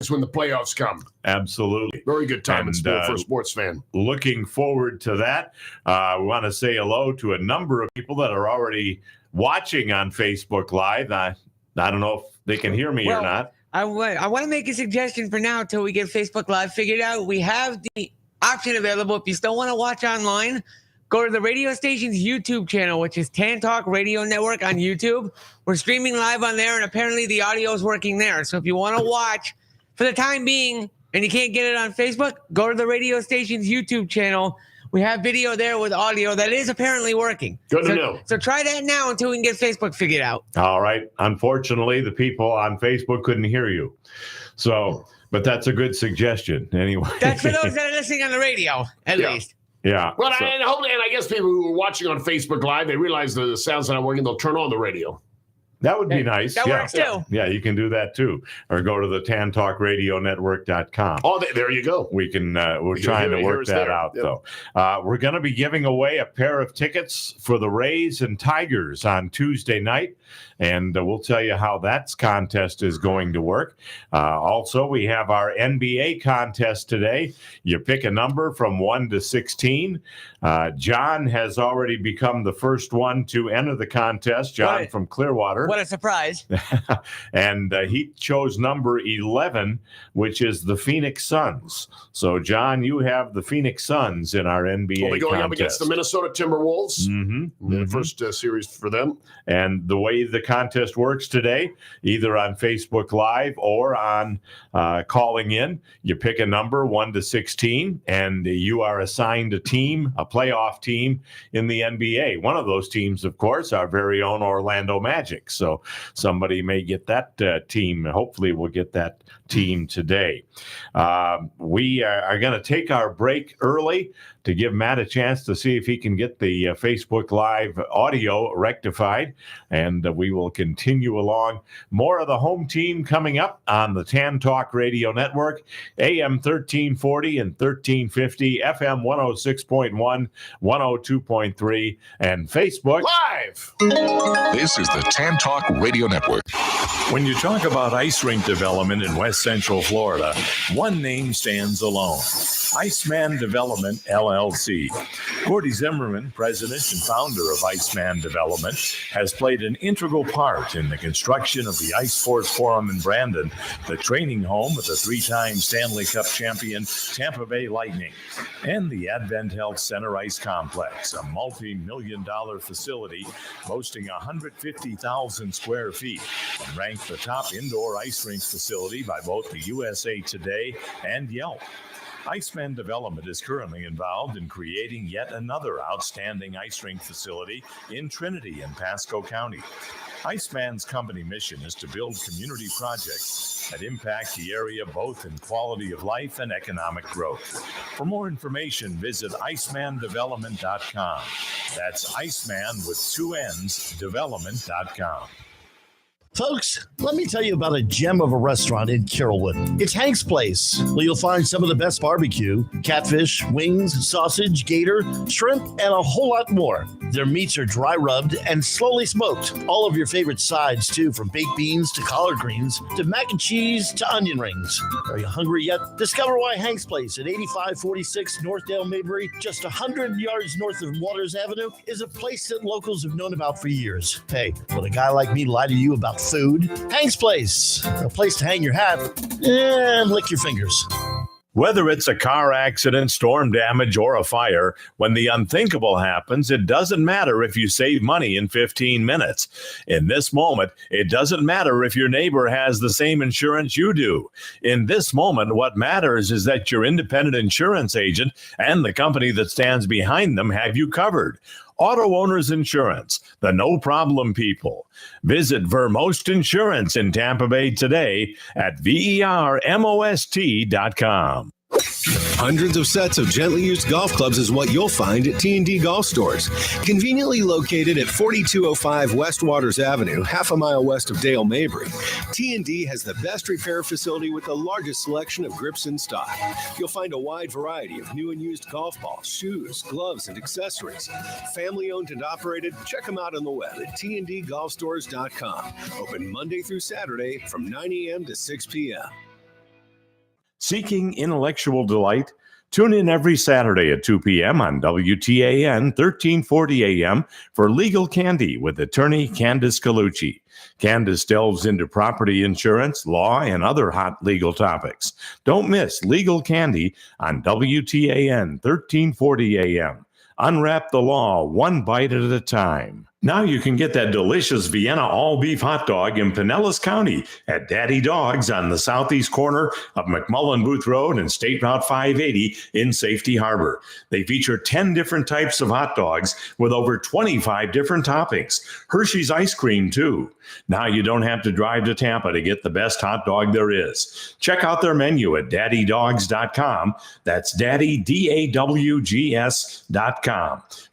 It's when the playoffs come. Absolutely. Very good time in sport for a sports fan. Looking forward to that. We want to say hello to a number of people that are already watching on Facebook Live. I don't know if they can hear me or not. I want to make a suggestion for now until we get Facebook Live figured out. We have the option available. If you still want to watch online, go to the radio station's YouTube channel, which is Tan Talk Radio Network on YouTube. We're streaming live on there, and apparently the audio is working there. So if you want to watch for the time being and you can't get it on Facebook, go to the radio station's YouTube channel. We have video there with audio that is apparently working. Good to know. So try that now until we can get Facebook figured out. All right. Unfortunately, the people on Facebook couldn't hear you. So, but that's a good suggestion anyway. That's for those that are listening on the radio, at least. Yeah. Well, and I guess people who are watching on Facebook Live, they realize the sound's not working. They'll turn on the radio. That would be nice. That works too. Yeah, you can do that too. Or go to the tantalkradionetwork.com. Oh, there you go. We can, we're trying to work that out, though. We're going to be giving away a pair of tickets for the Rays and Tigers on Tuesday night. And we'll tell you how that contest is going to work. Also, we have our NBA contest today. You pick a number from 1 to 16. John has already become the first one to enter the contest. John from Clearwater. What a surprise. And he chose number 11, which is the Phoenix Suns. So, John, you have the Phoenix Suns in our NBA We'll be going contest. up against the Minnesota Timberwolves. The first series for them. And the way the contest works today, either on Facebook Live or on calling in, you pick a number 1 to 16, and you are assigned a team, a playoff team in the NBA. One of those teams, of course, our very own Orlando Magic. So somebody may get that team. Hopefully we'll get that team today. We are going to take our break early to give Matt a chance to see if he can get the Facebook Live audio rectified, and we will continue along. More of the home team coming up on the Tan Talk Radio Network, AM 1340 and 1350, FM 106.1, 102.3, and Facebook Live. This is the Tan Talk Radio Network. When you talk about ice rink development in West Central Florida, one name stands alone: Iceman Development, LLC. Gordy Zimmerman, president and founder of Iceman Development, has played an integral part in the construction of the Ice Sports Forum in Brandon, the training home of the 3-time Stanley Cup champion Tampa Bay Lightning, and the Advent Health Center Ice Complex, a multi-million-dollar facility boasting 150,000 square feet, and ranked the top indoor ice rink facility by both the USA Today and Yelp. Iceman Development is currently involved in creating yet another outstanding ice rink facility in Trinity and Pasco County. Iceman's company mission is to build community projects that impact the area both in quality of life and economic growth. For more information, visit icemandevelopment.com. That's Iceman with 2 N's, development.com. Folks, let me tell you about a gem of a restaurant in Carrollwood. It's Hank's Place, where you'll find some of the best barbecue, catfish, wings, sausage, gator, shrimp, and a whole lot more. Their meats are dry rubbed and slowly smoked. All of your favorite sides, too, from baked beans to collard greens to mac and cheese to onion rings. Are you hungry yet? Discover why Hank's Place at 8546 Northdale Maybury, just 100 yards north of Waters Avenue, is a place that locals have known about for years. Hey, would a guy like me lie to you about food? Hank's Place, a place to hang your hat and lick your fingers. Whether it's a car accident, storm damage, or a fire, when the unthinkable happens, it doesn't matter if you save money in 15 minutes. In this moment, it doesn't matter if your neighbor has the same insurance you do. In this moment, what matters is that your independent insurance agent and the company that stands behind them have you covered. Auto Owners Insurance, the no-problem people. Visit Vermost Insurance in Tampa Bay today at vermost.com. Hundreds of sets of gently used golf clubs is what you'll find at T&D Golf Stores. Conveniently located at 4205 West Waters Avenue, half a mile west of Dale Mabry, T&D has the best repair facility with the largest selection of grips in stock. You'll find a wide variety of new and used golf balls, shoes, gloves, and accessories. Family owned and operated, check them out on the web at tndgolfstores.com. Open Monday through Saturday from 9 a.m. to 6 p.m. Seeking intellectual delight? Tune in every Saturday at 2 p.m. on WTAN 1340 AM for Legal Candy with attorney Candace Colucci. Candace delves into property insurance, law, and other hot legal topics. Don't miss Legal Candy on WTAN 1340 AM. Unwrap the law one bite at a time. Now you can get that delicious Vienna all-beef hot dog in Pinellas County at Daddy Dogs on the southeast corner of McMullen Booth Road and State Route 580 in Safety Harbor. They feature 10 different types of hot dogs with over 25 different toppings. Hershey's ice cream, too. Now you don't have to drive to Tampa to get the best hot dog there is. Check out their menu at daddydogs.com. That's daddy, DAWGS.com.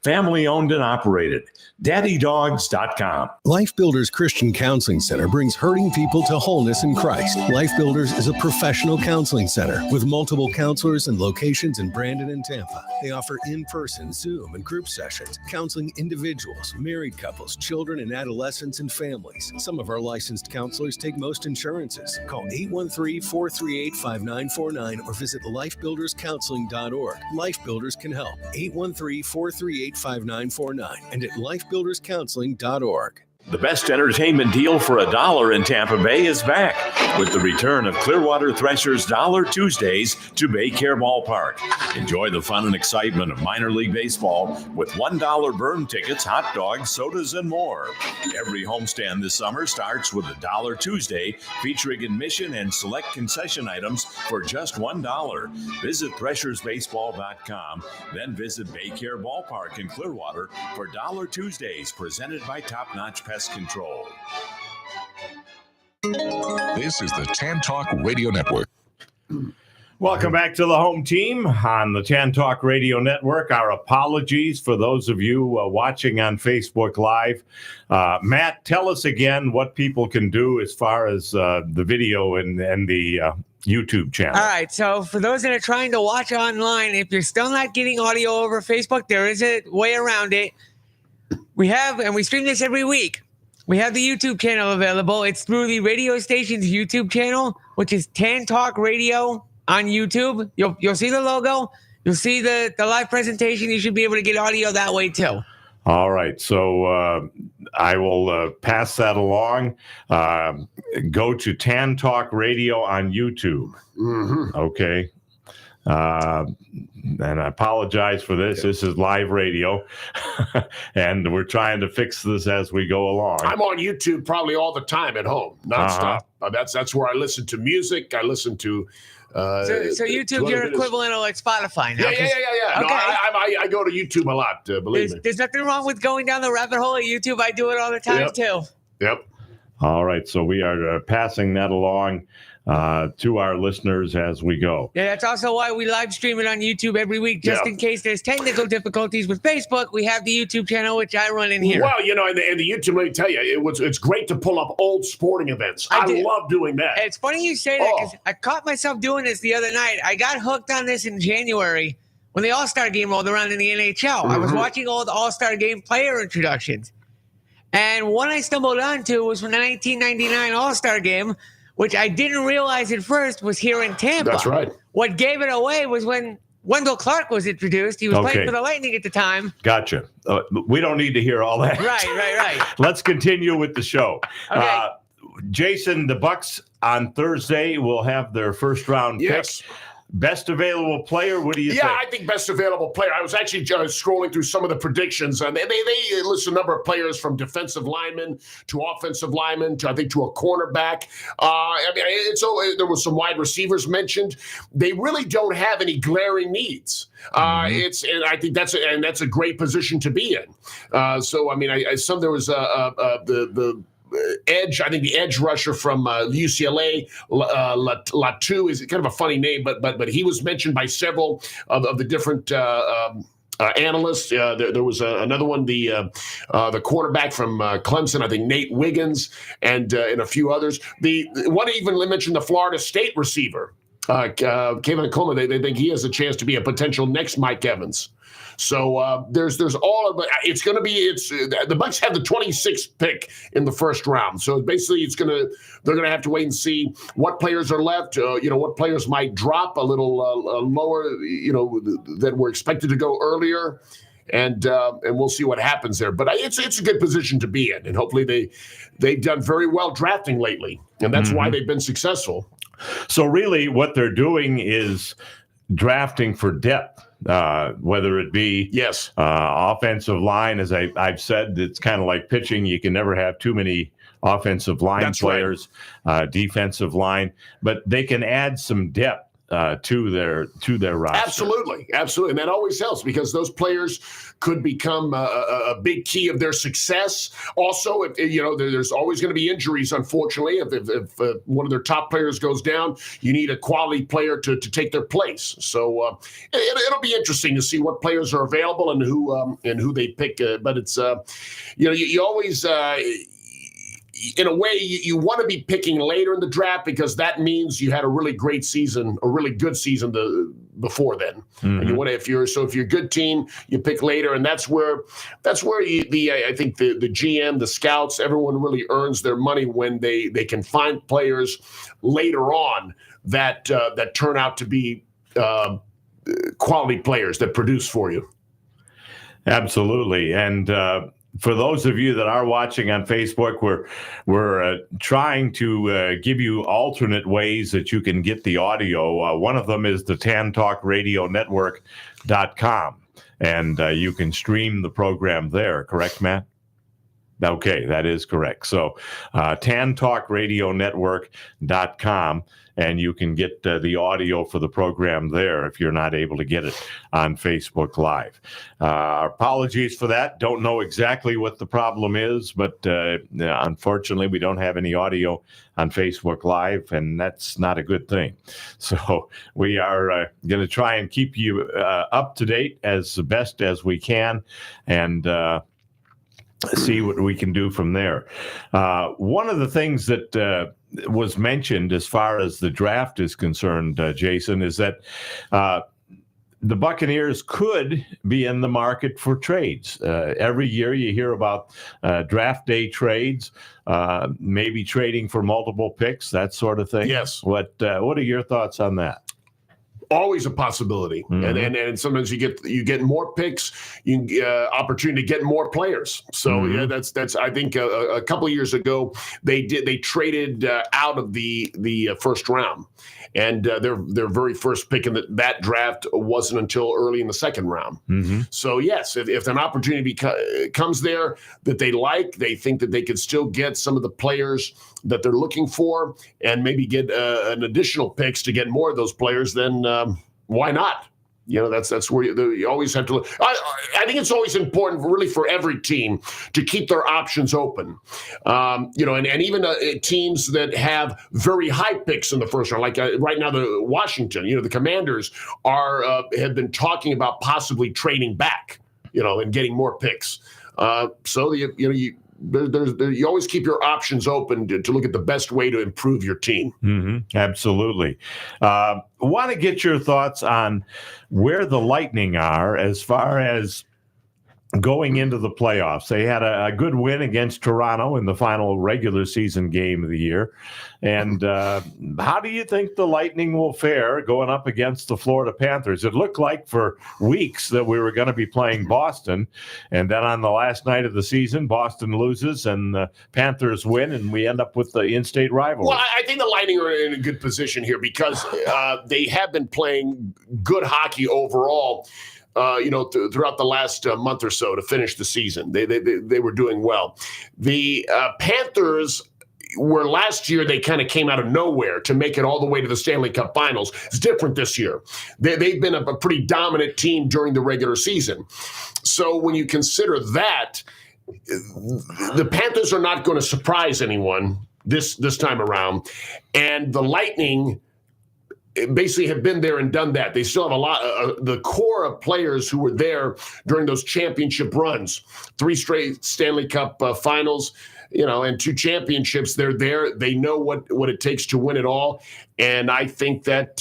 Family owned and operated. daddydogs.com. Life Builders Christian Counseling Center brings hurting people to wholeness in Christ. Life Builders is a professional counseling center with multiple counselors and locations in Brandon and Tampa. They offer in-person, Zoom, and group sessions, counseling individuals, married couples, children and adolescents, and families. Some of our licensed counselors take most insurances. Call 813-438-5949 or visit lifebuilderscounseling.org. Life Builders can help. 813-438-5949 and at lifebuilderscounseling.org. The best entertainment deal for $1 in Tampa Bay is back with the return of Clearwater Threshers Dollar Tuesdays to Baycare Ballpark. Enjoy the fun and excitement of minor league baseball with $1 burn tickets, hot dogs, sodas, and more. Every homestand this summer starts with a Dollar Tuesday featuring admission and select concession items for just $1. Visit threshersbaseball.com, then visit Baycare Ballpark in Clearwater for Dollar Tuesdays presented by Top Notch Pest Control. This is the Tan Talk Radio Network. Welcome back to the home team on the Tan Talk Radio Network. Our apologies for those of you watching on Facebook Live. Matt, tell us again what people can do as far as the video and the YouTube channel. All right. So for those that are trying to watch online, if you're still not getting audio over Facebook, there is a way around it. We have, and we stream this every week. We have the YouTube channel available. It's through the radio station's YouTube channel, which is Tan Talk Radio on YouTube. You'll see the logo. You'll see the live presentation. You should be able to get audio that way too. All right. So I will pass that along. Go to Tan Talk Radio on YouTube. Mm-hmm. Okay. And I apologize for this. This is live radio, and we're trying to fix this as we go along. I'm on YouTube probably all the time at home, nonstop. That's where I listen to music. I listen to. So YouTube, your equivalent of like Spotify now. Yeah. Okay. No, I go to YouTube a lot. Believe me. There's nothing wrong with going down the rabbit hole at YouTube. I do it all the time too. Yep. All right. So we are passing that along to our listeners as we go. Yeah, that's also why we live stream it on YouTube every week, just in case there's technical difficulties with Facebook. We have the YouTube channel, which I run in here. Well, and the YouTube, let me tell you, it's great to pull up old sporting events. I love doing that. It's funny you say that because I caught myself doing this the other night. I got hooked on this in January when the All-Star game rolled around in the NHL. I was watching all the All-Star game player introductions. And one I stumbled onto was from the 1999 All-Star game, which I didn't realize at first was here in Tampa. That's right. What gave it away was when Wendell Clark was introduced. He was playing for the Lightning at the time. Gotcha. We don't need to hear all that. Right. Let's continue with the show. Okay. Jason, the Bucks on Thursday will have their first round pick. Best available player, what do you think? Yeah, I think best available player. I was actually scrolling through some of the predictions, and they list a number of players from defensive linemen to offensive linemen to, I think, to a cornerback. There was some wide receivers mentioned. They really don't have any glaring needs. And I think that's a great position to be in. There was the edge, I think the edge rusher from UCLA, Latu is kind of a funny name, but he was mentioned by several of the different analysts. There was another one, the quarterback from Clemson, I think Nate Wiggins, and a few others. The one even mentioned the Florida State receiver. Kevin Coleman, they think he has a chance to be a potential next Mike Evans. So there's all of it. It's going to be the Bucs have the 26th pick in the first round. So basically, they're going to have to wait and see what players are left. What players might drop a little lower. That were expected to go earlier, and we'll see what happens there. But it's a good position to be in, and hopefully they've done very well drafting lately, and that's why they've been successful. So really, what they're doing is drafting for depth. Whether it be offensive line, as I've said, it's kind of like pitching. You can never have too many offensive line players, right. Defensive line, but they can add some depth to their roster. Absolutely, and that always helps because those players could become a big key of their success. Also, there's always going to be injuries. Unfortunately, if one of their top players goes down, you need a quality player to take their place. So it'll be interesting to see what players are available and who they pick. But it's you always. In a way, you want to be picking later in the draft because that means you had a really great season, a really good season before then. Mm-hmm. And you want to, if you're a good team, you pick later, and that's where I think the GM, the scouts, everyone really earns their money when they can find players later on that turn out to be quality players that produce for you. Absolutely, and. For those of you that are watching on Facebook, we're trying to give you alternate ways that you can get the audio. One of them is the TanTalkRadioNetwork.com, and you can stream the program there. Correct, Matt? Okay, that is correct. So TanTalkRadioNetwork.com, and you can get the audio for the program there if you're not able to get it on Facebook Live. Our apologies for that. Don't know exactly what the problem is, but unfortunately, we don't have any audio on Facebook Live, and that's not a good thing. So we are going to try and keep you up to date as best as we can, and see what we can do from there. One of the things that was mentioned as far as the draft is concerned, Jason, is that the Buccaneers could be in the market for trades. Every year you hear about draft day trades, maybe trading for multiple picks, that sort of thing. Yes. What are your thoughts on that? Always a possibility, and sometimes you get more picks, you opportunity to get more players. So yeah, that's I think a couple of years ago they traded out of the first round, and their very first pick in that draft wasn't until early in the second round. So yes, if an opportunity comes there that they think that they could still get some of the players that they're looking for, and maybe get an additional picks to get more of those players, then why not? That's where you always have to look. I think it's always important, really, for every team to keep their options open. And even teams that have very high picks in the first round, like right now, the Washington, the Commanders have been talking about possibly trading back, and getting more picks. So you always keep your options open to look at the best way to improve your team. Absolutely. Want to get your thoughts on where the Lightning are as far as going into the playoffs. They had a good win against Toronto in the final regular season game of the year. And how do you think the Lightning will fare going up against the Florida Panthers? It looked like for weeks that we were going to be playing Boston. And then on the last night of the season, Boston loses and the Panthers win, and we end up with the in-state rivalry. Well, I think the Lightning are in a good position here because they have been playing good hockey overall. Throughout the last month or so to finish the season. They were doing well. The Panthers were last year, they kind of came out of nowhere to make it all the way to the Stanley Cup Finals. It's different this year. They've been a pretty dominant team during the regular season. So when you consider that, the Panthers are not going to surprise anyone this time around. And the Lightning basically have been there and done that. They still have a lot the core of players who were there during those championship runs, 3 straight Stanley Cup finals. and 2 championships. They're there. They know what it takes to win it all. And I think that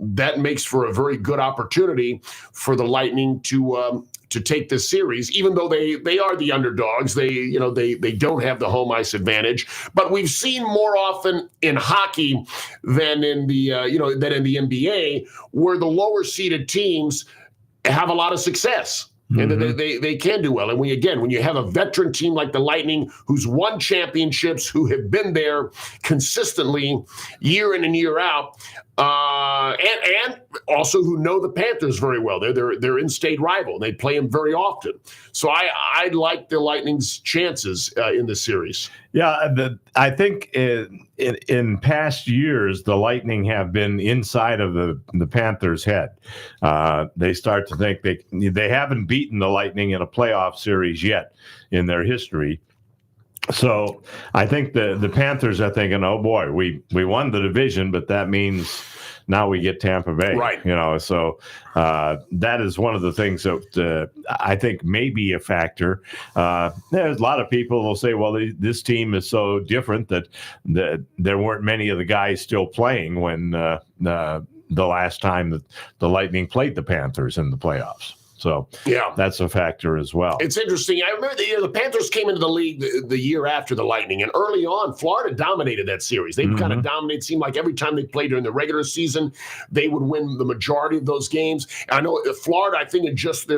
that makes for a very good opportunity for the Lightning to take this series, even though they are the underdogs. They don't have the home ice advantage. But we've seen more often in hockey than in the NBA, where the lower seeded teams have a lot of success. And they can do well. And when you have a veteran team like the Lightning, who's won championships, who have been there consistently year in and year out, and also who know the Panthers very well. They're in-state rival. They play them very often. So I like the Lightning's chances in this series. Yeah, I think in past years, the Lightning have been inside of the Panthers' head. They start to think they haven't beaten the Lightning in a playoff series yet in their history. So I think the Panthers are thinking, oh boy, we won the division, but that means now we get Tampa Bay. Right. So that is one of the things that I think may be a factor. There's a lot of people will say, well, this team is so different that there weren't many of the guys still playing when the last time that the Lightning played the Panthers in the playoffs. So yeah, that's a factor as well. It's interesting. I remember the Panthers came into the league the year after the Lightning, and early on, Florida dominated that series. They kind of dominated. It seemed like every time they played during the regular season, they would win the majority of those games. I know Florida, I think in just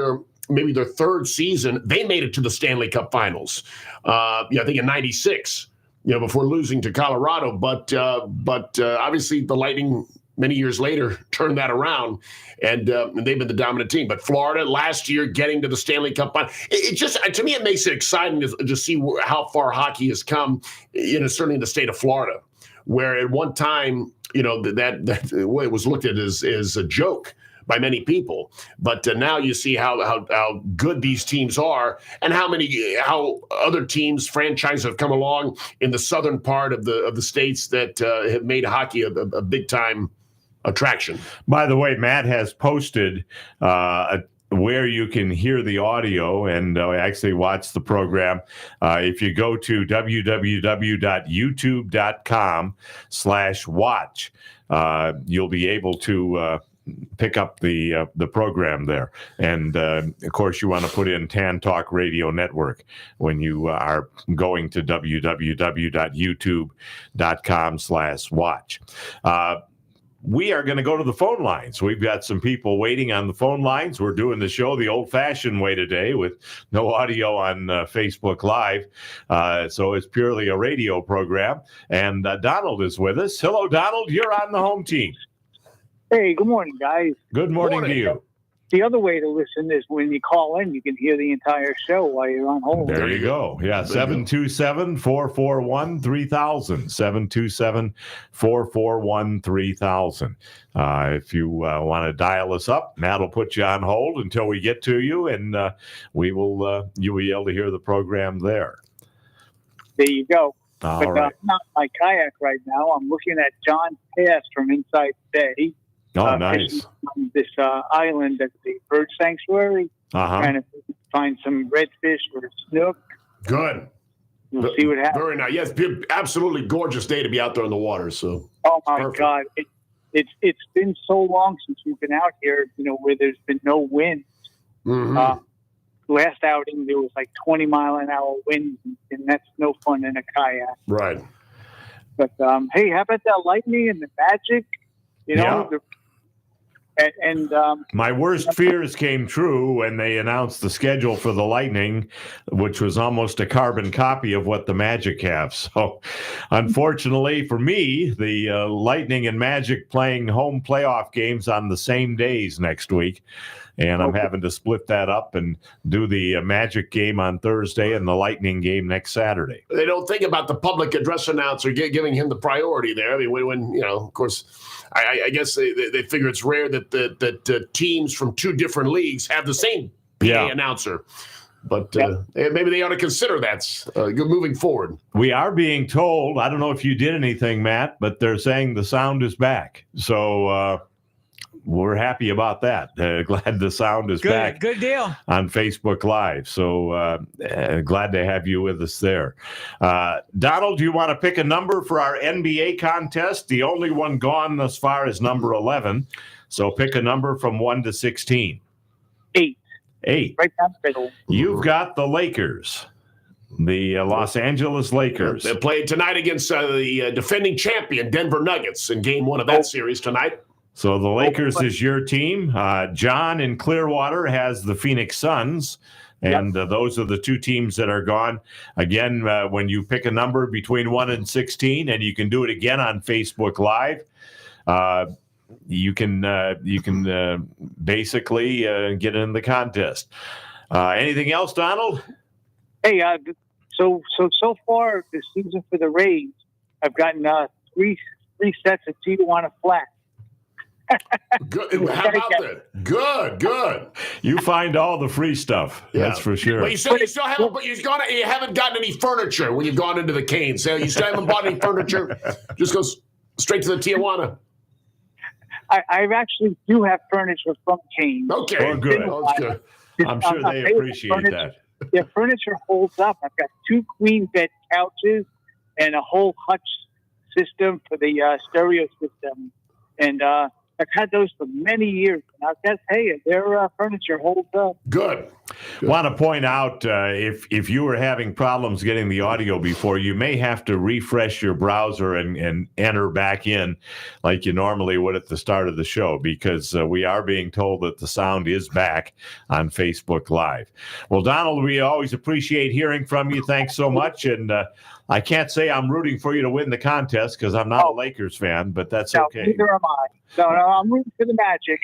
maybe their 3rd season, they made it to the Stanley Cup Finals. I think in '96, before losing to Colorado. But obviously the Lightning, many years later, turned that around, and they've been the dominant team. But Florida last year getting to the Stanley Cup final, it just, to me, it makes it exciting to see how far hockey has come. Certainly in the state of Florida, where at one time, that way it was looked at as a joke by many people. But now you see how good these teams are, and how other teams, franchises have come along in the southern part of the states that have made hockey a big time attraction. By the way, Matt has posted where you can hear the audio and actually watch the program. If you go to www.youtube.com/watch, you'll be able to pick up the program there. And of course, you want to put in Tan Talk Radio Network when you are going to www.youtube.com/watch. We are going to go to the phone lines. We've got some people waiting on the phone lines. We're doing the show the old-fashioned way today with no audio on Facebook Live. So it's purely a radio program. And Donald is with us. Hello, Donald. You're on the home team. Hey, good morning, guys. Good morning to you. The other way to listen is when you call in, you can hear the entire show while you're on hold. There you go. Yeah, 727-441-3000. 727-441-3000. If you want to dial us up, Matt will put you on hold until we get to you, and you'll be able to hear the program there. There you go. All but right. I'm not in my kayak right now. I'm looking at John Pass from inside Dade. Oh, nice. On this island at the bird sanctuary, trying to find some redfish or snook. Good. We'll see what happens. Very nice. Yes, absolutely gorgeous day to be out there in the water. So. Oh my God, it's been so long since we've been out here. Where there's been no wind. Last outing there was like 20-mile-an-hour winds, and that's no fun in a kayak. Right. But hey, how about that Lightning and the Magic? My worst fears came true when they announced the schedule for the Lightning, which was almost a carbon copy of what the Magic have. So, unfortunately for me, the Lightning and Magic playing home playoff games on the same days next week. And I'm having to split that up and do the Magic game on Thursday and the Lightning game next Saturday. They don't think about the public address announcer giving him the priority there. I mean, when of course, I guess they figure it's rare that teams from 2 different leagues have the same PA announcer. But maybe they ought to consider that moving forward. We are being told, I don't know if you did anything, Matt, but they're saying the sound is back. So We're happy about that. Glad the sound is back. Good deal. On Facebook Live. So glad to have you with us there. Donald, do you want to pick a number for our NBA contest? The only one gone thus far is number 11. So pick a number from 1 to 16. 8. 8. Right down the middle. You've got the Lakers. The Los Angeles Lakers. They played tonight against the defending champion Denver Nuggets in game 1 of that series tonight. So the Lakers is your team. John in Clearwater has the Phoenix Suns. And those are the two teams that are gone. Again, when you pick a number between 1 and 16, and you can do it again on Facebook Live, you can basically get in the contest. Anything else, Donald? Hey, so far this season for the Rays, I've gotten three sets of Tijuana flat. Good. How about that? Good. You find all the free stuff. Yeah. That's for sure. But you still haven't. But you haven't gotten any furniture when you've gone into the Canes. So you still haven't bought any furniture. Just go straight to the Tijuana. I actually do have furniture from Canes. Okay. Oh, good. Good. I'm sure they appreciate that. The furniture holds up. I've got 2 queen bed couches and a whole hutch system for the stereo system, and I've had those for many years. And I guess, hey, their furniture holds up. Good. Want to point out, if you were having problems getting the audio before, you may have to refresh your browser and enter back in like you normally would at the start of the show, because we are being told that the sound is back on Facebook Live. Well, Donald, we always appreciate hearing from you. Thanks so much. And I can't say I'm rooting for you to win the contest because I'm not a Lakers fan, but that's okay. Neither am I. No, I'm rooting for the Magic.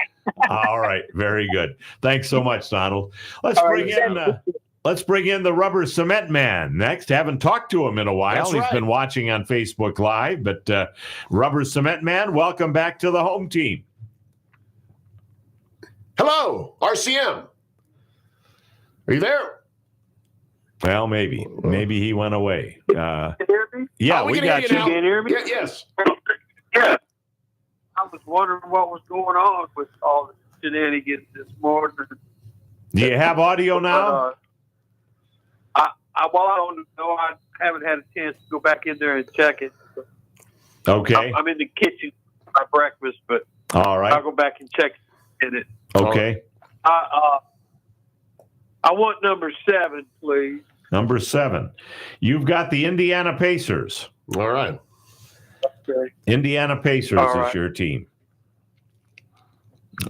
All right, very good. Thanks so much, Donald. Let's bring in the Rubber Cement Man next. Haven't talked to him in a while. That's right. He's been watching on Facebook Live, but Rubber Cement Man, welcome back to the home team. Hello, RCM. Are you there? Well, maybe he went away. Can you hear me? Yeah, we got you. Can you hear me? Yes. Yeah. I was wondering what was going on with all the shenanigans this morning. Do you have audio now? I don't know. I haven't had a chance to go back in there and check it. Okay. I'm in the kitchen for my breakfast, but all right. I'll go back and check it. Okay. I want number 7, please. Number 7. You've got the Indiana Pacers. All right. Okay. Indiana Pacers is your team.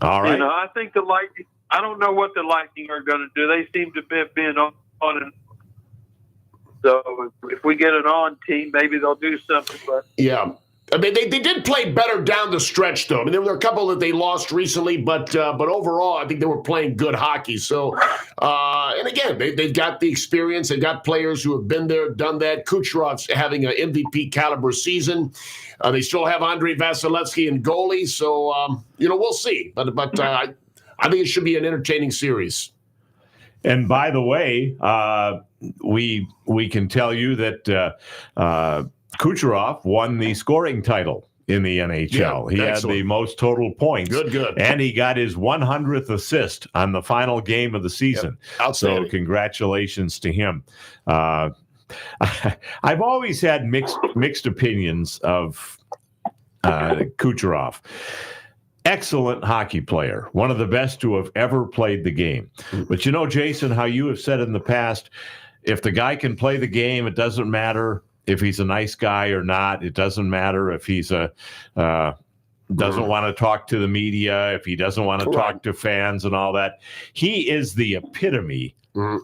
All right. I think the Lightning, I don't know what the Lightning are going to do. They seem to be being on and so if we get an on team, maybe they'll do something. But yeah. I mean, they did play better down the stretch, though. I mean, there were a couple that they lost recently, but overall, I think they were playing good hockey. So, and again, they've got the experience. They've got players who have been there, done that. Kucherov's having an MVP caliber season. They still have Andrei Vasilevsky and goalie. So, we'll see. But I think it should be an entertaining series. And by the way, we can tell you that Kucherov won the scoring title in the NHL. He had the most total points. Good. And he got his 100th assist on the final game of the season. Yep. So congratulations to him. I've always had mixed opinions of Kucherov. Excellent hockey player, one of the best to have ever played the game. But Jason, how you have said in the past, if the guy can play the game, it doesn't matter if he's a nice guy or not. It doesn't matter if he's doesn't want to talk to the media, if he doesn't want to talk to fans and all that. He is the epitome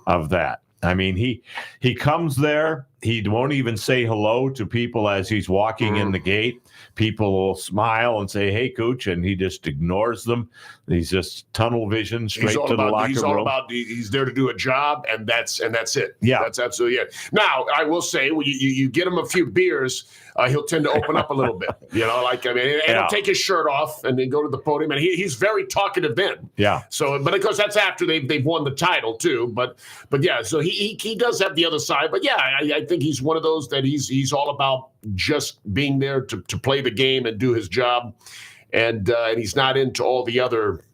of that. I mean, he comes there. He won't even say hello to people as he's walking in the gate. People will smile and say, "Hey, Cooch," and he just ignores them. He's just tunnel vision straight to the locker room. He's all about he's there to do a job, and that's it. Yeah, that's absolutely it. Now, I will say, when you get him a few beers, he'll tend to open up a little bit. And he'll take his shirt off and then go to the podium, and he's very talkative then. Yeah. So, but of course, that's after they've won the title too. But yeah, so he does have the other side. But yeah, I think he's one of those that he's all about just being there to play the game and do his job. and he's not into all the other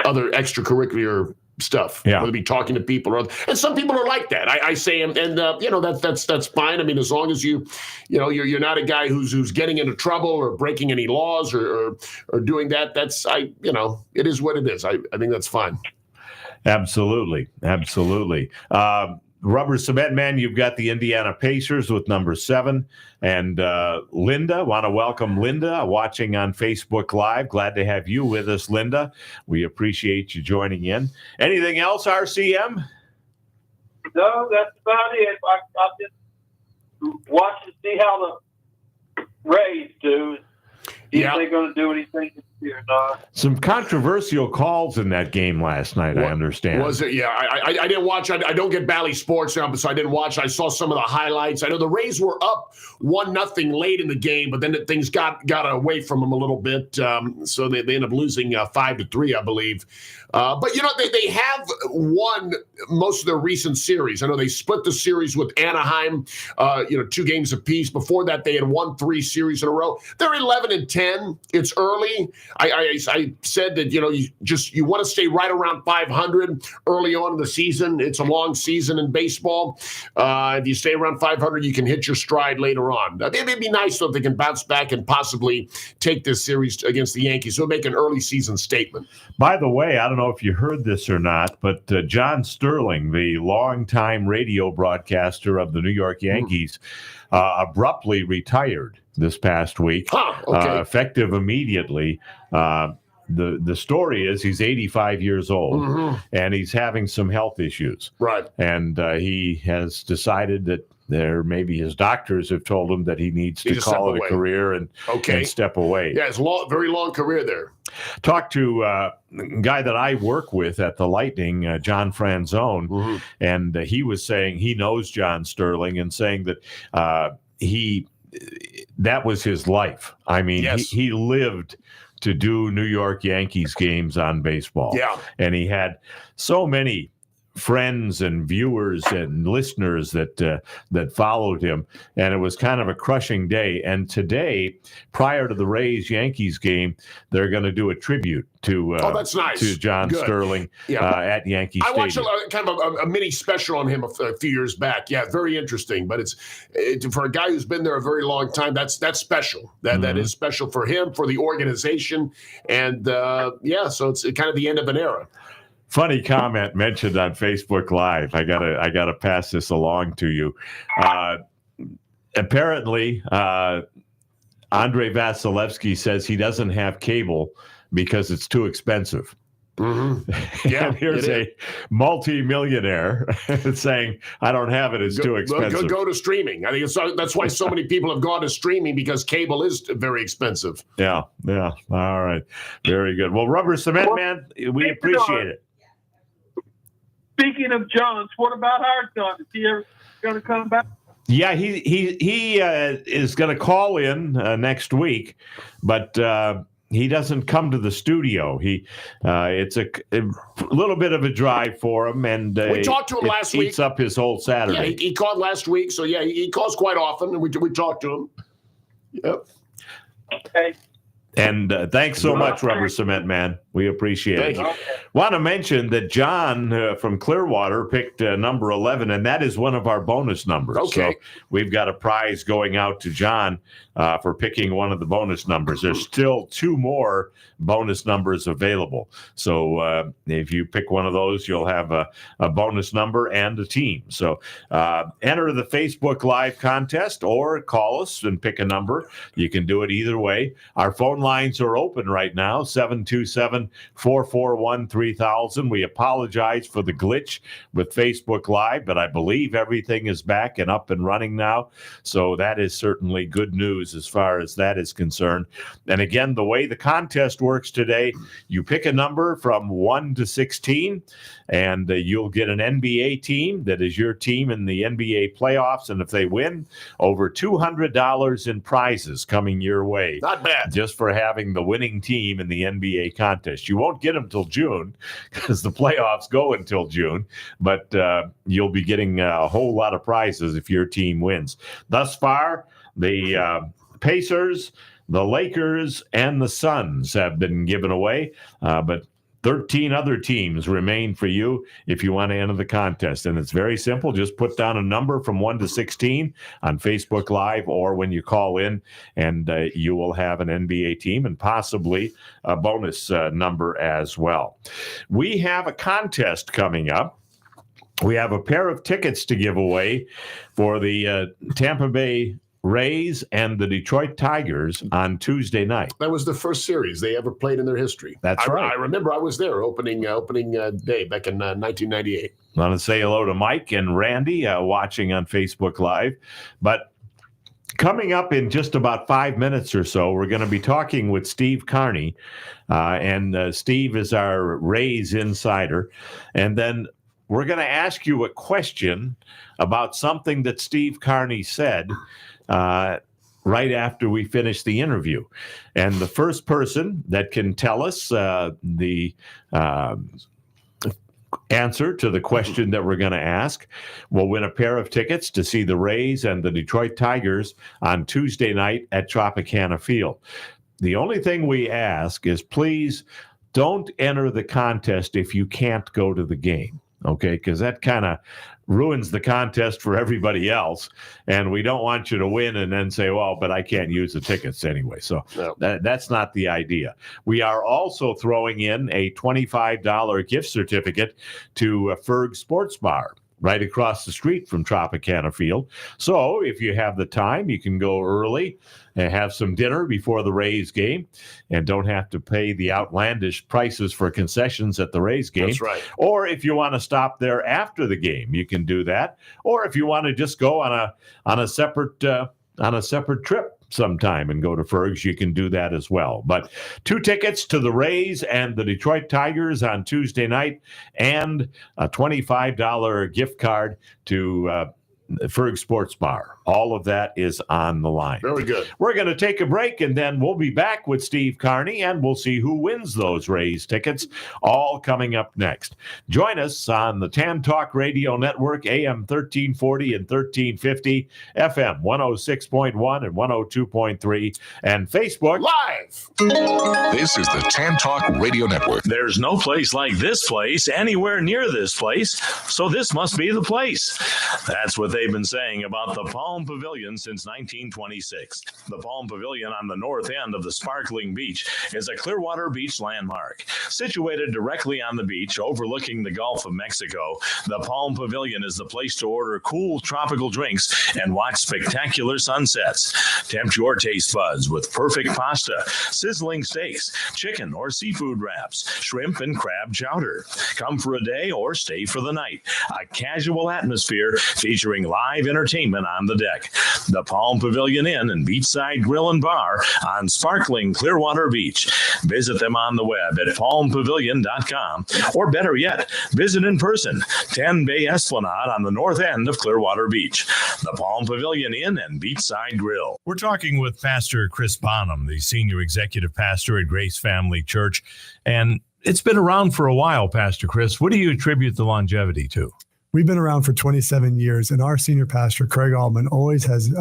extracurricular stuff. Yeah. Whether be talking to people and some people are like that. I say, and that's fine. I mean, as long as you're not a guy who's getting into trouble or breaking any laws or doing that. It is what it is. I think that's fine. Absolutely. Rubber Cement Man, you've got the Indiana Pacers with number 7. And Linda, want to welcome Linda watching on Facebook Live. Glad to have you with us, Linda. We appreciate you joining in. Anything else, RCM? No, that's about it. I'll just watch to see how the Rays do. If they're going to do anything this year or not. Some controversial calls in that game last night, I understand. Was it? Yeah, I didn't watch. I don't get Bally Sports now, so I didn't watch. I saw some of the highlights. I know the Rays were up 1-0 late in the game, but then things got away from them a little bit. So they ended up losing 5-3, I believe. But they have won most of their recent series. I know they split the series with Anaheim, 2 games apiece. Before that, they had won 3 series in a row. They're 11-10. It's early. I said that you want to stay right around 500 early on in the season. It's a long season in baseball. If you stay around 500, you can hit your stride later on. It'd be nice if they can bounce back and possibly take this series against the Yankees. So make an early season statement. By the way, I don't know if you heard this or not, but John Sterling, the longtime radio broadcaster of the New York Yankees, abruptly retired this past week, effective immediately. The story is he's 85 years old, and he's having some health issues. Right. And he has decided that maybe his doctors have told him that he needs to call it a career and step away. Yeah, it's very long career there. Talked to a guy that I work with at the Lightning, John Franzone, and he was saying he knows John Sterling and saying that that was his life. I mean, he lived to do New York Yankees games on baseball. Yeah. And he had so many friends and viewers and listeners that followed him, and it was kind of a crushing day. And today, prior to the Rays-Yankees game, they're going to do a tribute to that's nice. to John Sterling at Yankee Stadium. I watched kind of a mini special on him a few years back. Yeah, very interesting. But it's for a guy who's been there a very long time. That's special. That is special for him, for the organization, and so it's kind of the end of an era. Funny comment mentioned on Facebook Live. I gotta pass this along to you. Apparently, Andre Vasilevsky says he doesn't have cable because it's too expensive. Yeah, and here's a multi-millionaire saying, "I don't have it; it's too expensive." Go to streaming. I think that's why so many people have gone to streaming, because cable is very expensive. Yeah. All right, very good. Well, Rubber Cement Man, we appreciate it. Speaking of Johns, what about our son? Is he ever going to come back? Yeah, he is going to call in next week, but he doesn't come to the studio. It's a little bit of a drive for him, and we talked to him last week. Eats up his whole Saturday. Yeah, he called last week, so yeah, he calls quite often, and we talked to him. Yep. Okay. And thanks so much, Rubber Cement Man. We appreciate it. Thank you. Want to mention that John from Clearwater picked number 11, and that is one of our bonus numbers. Okay. So we've got a prize going out to John for picking one of the bonus numbers. There's still 2 more bonus numbers available. So if you pick one of those, you'll have a bonus number and a team. So enter the Facebook Live contest or call us and pick a number. You can do it either way. Our phone lines are open right now, 727-441-3000. We apologize for the glitch with Facebook Live, but I believe everything is back and up and running now. So that is certainly good news as far as that is concerned. And again, the way the contest works today, you pick a number from 1 to 16, and you'll get an NBA team that is your team in the NBA playoffs. And if they win, over $200 in prizes coming your way. Not bad. Just for having the winning team in the NBA contest. You won't get them till June because the playoffs go until June, but you'll be getting a whole lot of prizes if your team wins. Thus far, the Pacers, the Lakers and the Suns have been given away, but 13 other teams remain for you if you want to enter the contest. And it's very simple. Just put down a number from 1 to 16 on Facebook Live or when you call in, and you will have an NBA team and possibly a bonus number as well. We have a contest coming up. We have a pair of tickets to give away for the Tampa Bay Rays and the Detroit Tigers on Tuesday night. That was the first series they ever played in their history. That's right. I remember I was there opening day back in 1998. I want to say hello to Mike and Randy watching on Facebook Live. But coming up in just about 5 minutes or so, we're going to be talking with Steve Carney. And Steve is our Rays insider. And then we're going to ask you a question about something that Steve Carney said right after we finish the interview. And the first person that can tell us the answer to the question that we're going to ask will win a pair of tickets to see the Rays and the Detroit Tigers on Tuesday night at Tropicana Field. The only thing we ask is please don't enter the contest if you can't go to the game. Okay, because that kind of ruins the contest for everybody else. And we don't want you to win and then say, well, but I can't use the tickets anyway. So that's not the idea. We are also throwing in a $25 gift certificate to Ferg Sports Bar right across the street from Tropicana Field. So if you have the time, you can go early and have some dinner before the Rays game and don't have to pay the outlandish prices for concessions at the Rays game. That's right. Or if you want to stop there after the game, you can do that. Or if you want to just go on a separate trip sometime and go to Ferg's, you can do that as well. But 2 tickets to the Rays and the Detroit Tigers on Tuesday night and a $25 gift card to Ferg Sports Bar. All of that is on the line. Very good. We're going to take a break, and then we'll be back with Steve Carney, and we'll see who wins those Rays tickets, all coming up next. Join us on the Tan Talk Radio Network, AM 1340 and 1350, FM 106.1 and 102.3, and Facebook Live. This is the Tan Talk Radio Network. There's no place like this place anywhere near this place, so this must be the place. That's what they've been saying about the Palm Pavilion since 1926. The Palm Pavilion on the north end of the sparkling beach is a Clearwater beach landmark. Situated directly on the beach overlooking the Gulf of Mexico, the Palm Pavilion is the place to order cool tropical drinks and watch spectacular sunsets. Tempt your taste buds with perfect pasta, sizzling steaks, chicken or seafood wraps, shrimp and crab chowder. Come for a day or stay for the night. A casual atmosphere featuring live entertainment on the deck. The Palm Pavilion Inn and Beachside Grill and Bar on sparkling Clearwater Beach. Visit them on the web at palmpavilion.com, or better yet, visit in person, 10 Bay Esplanade on the north end of Clearwater Beach. The Palm Pavilion Inn and Beachside Grill. We're talking with Pastor Chris Bonham, the senior executive pastor at Grace Family Church, and it's been around for a while, Pastor Chris. What do you attribute the longevity to? We've been around for 27 years, and our senior pastor, Craig Altman, always has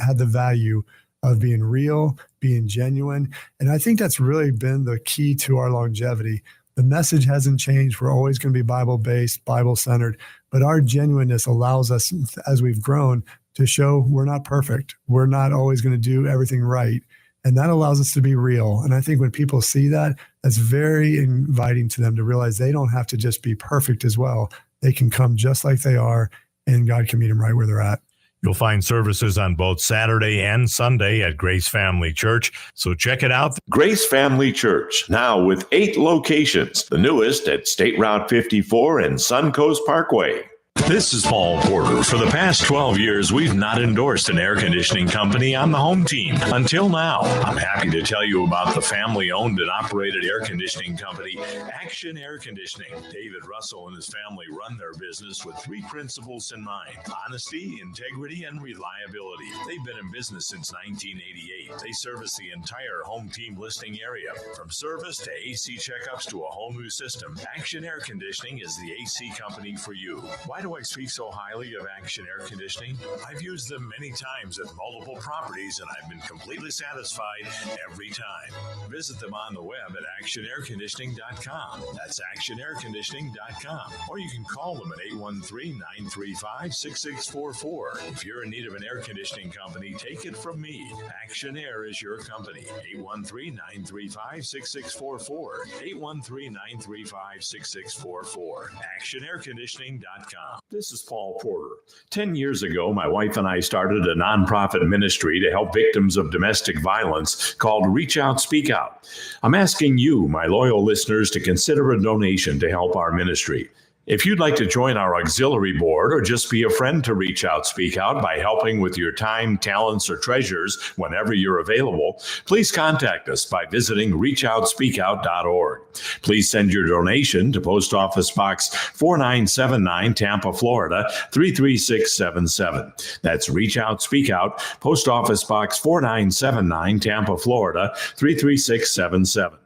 had the value of being real, being genuine. And I think that's really been the key to our longevity. The message hasn't changed. We're always going to be Bible-based, Bible-centered, but our genuineness allows us, as we've grown, to show we're not perfect. We're not always going to do everything right. And that allows us to be real. And I think when people see that, that's very inviting to them to realize they don't have to just be perfect as well. They can come just like they are, and God can meet them right where they're at. You'll find services on both Saturday and Sunday at Grace Family Church, so check it out. Grace Family Church, now with 8 locations, the newest at State Route 54 and Suncoast Parkway. This is Paul Porter. For the past 12 years, we've not endorsed an air conditioning company on the home team. Until now, I'm happy to tell you about the family-owned and operated air conditioning company, Action Air Conditioning. David Russell and his family run their business with 3 principles in mind: honesty, integrity, and reliability. They've been in business since 1988. They service the entire home team listing area. From service to AC checkups to a whole new system, Action Air Conditioning is the AC company for you. Why do I speak so highly of Action Air Conditioning? I've used them many times at multiple properties, and I've been completely satisfied every time. Visit them on the web at actionairconditioning.com. That's actionairconditioning.com. Or you can call them at 813-935-6644. If you're in need of an air conditioning company, take it from me. Action Air is your company. 813-935-6644. 813-935-6644. actionairconditioning.com. This is Paul Porter. 10 years ago, my wife and I started a nonprofit ministry to help victims of domestic violence called Reach Out, Speak Out. I'm asking you, my loyal listeners, to consider a donation to help our ministry. If you'd like to join our auxiliary board or just be a friend to Reach Out, Speak Out by helping with your time, talents, or treasures whenever you're available, please contact us by visiting reachoutspeakout.org. Please send your donation to Post Office Box 4979, Tampa, Florida 33677. That's Reach Out, Speak Out, Post Office Box 4979, Tampa, Florida 33677.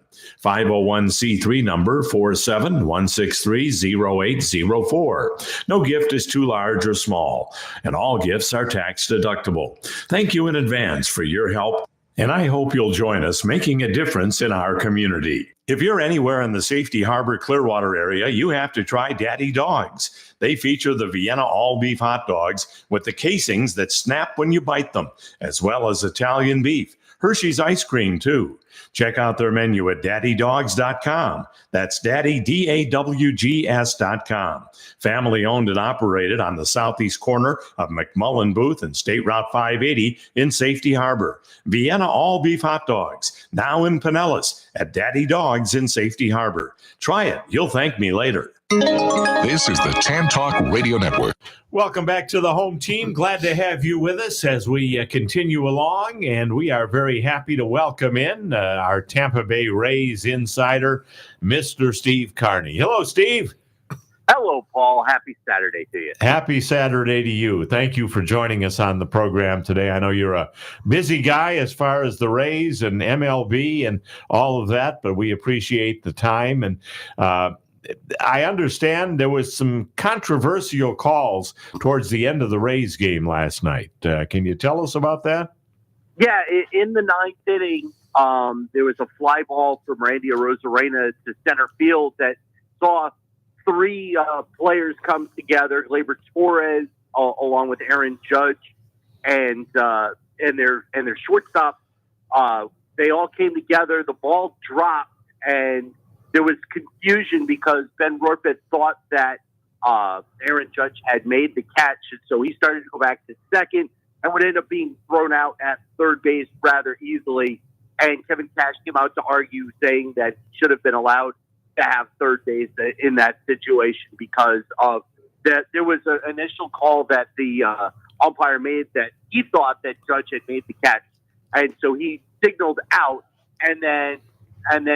501c3 number 471630804. No gift is too large or small, and all gifts are tax deductible. Thank you in advance for your help, and I hope you'll join us making a difference in our community. If you're anywhere in the Safety Harbor Clearwater area, you have to try Daddy Dogs. They feature the Vienna all-beef hot dogs with the casings that snap when you bite them, as well as Italian beef. Hershey's ice cream, too. Check out their menu at daddydogs.com. That's daddy, DAWGS.com. Family owned and operated on the southeast corner of McMullen Booth and State Route 580 in Safety Harbor. Vienna all-beef hot dogs, now in Pinellas at Daddy Dogs in Safety Harbor. Try it. You'll thank me later. This is the Tan Talk Radio Network. Welcome back to the home team. Glad to have you with us as we continue along, and we are very happy to welcome in our Tampa Bay Rays insider, Mr. Steve Carney. Hello, Steve. Hello, Paul. Happy Saturday to you. Happy Saturday to you. Thank you for joining us on the program today. I know you're a busy guy as far as the Rays and MLB and all of that, but we appreciate the time. And I understand there was some controversial calls towards the end of the Rays game last night. Can you tell us about that? Yeah, in the ninth inning, there was a fly ball from Randy Arozarena to center field that saw three players come together: Gleyber Torres, along with Aaron Judge, and their shortstop. They all came together. The ball dropped, and there was confusion because Ben Rortvedt thought that Aaron Judge had made the catch, and so he started to go back to second and would end up being thrown out at third base rather easily. And Kevin Cash came out to argue, saying that he should have been allowed to have third base in that situation because of that. There was an initial call that the umpire made that he thought that Judge had made the catch, and so he signaled out, and then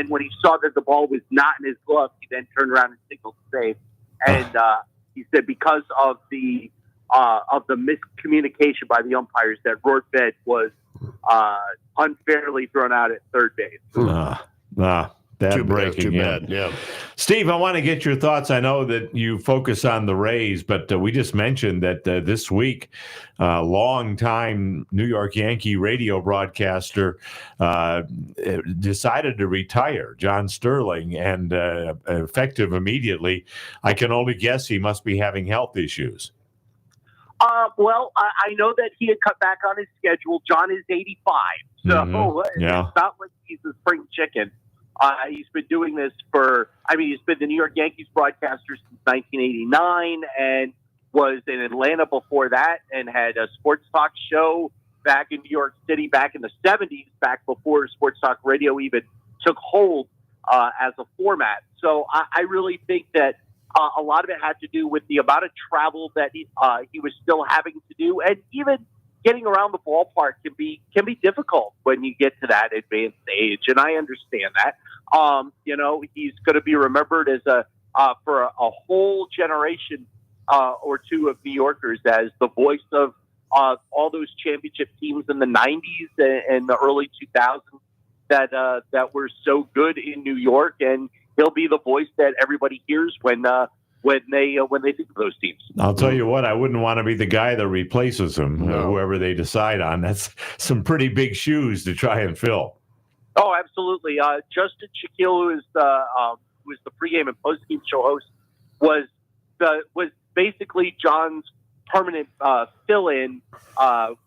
when he saw that the ball was not in his glove, he then turned around and signaled safe. And he said because of the miscommunication by the umpires that Rortvedt was unfairly thrown out at third base. Too bad. Yeah. Steve, I want to get your thoughts. I know that you focus on the Rays, but we just mentioned that this week, longtime New York Yankee radio broadcaster decided to retire, John Sterling, and effective immediately. I can only guess he must be having health issues. Well, I know that he had cut back on his schedule. John is 85, so it's not like he's a spring chicken. He's been doing this he's been the New York Yankees broadcaster since 1989 and was in Atlanta before that and had a sports talk show back in New York City back in the 70s, back before sports talk radio even took hold as a format. So I really think that a lot of it had to do with the amount of travel that he was still having to do, and even getting around the ballpark can be difficult when you get to that advanced age, and I understand that. He's going to be remembered as for a whole generation or two of New Yorkers as the voice of all those championship teams in the 90s and the early 2000s that were so good in New York, and he'll be the voice that everybody hears when when they think of those teams. I'll tell you what, I wouldn't want to be the guy that replaces him, whoever they decide on. That's some pretty big shoes to try and fill. Oh, absolutely. Justin Shaquille, who is the pregame and postgame show host, was basically John's permanent fill-in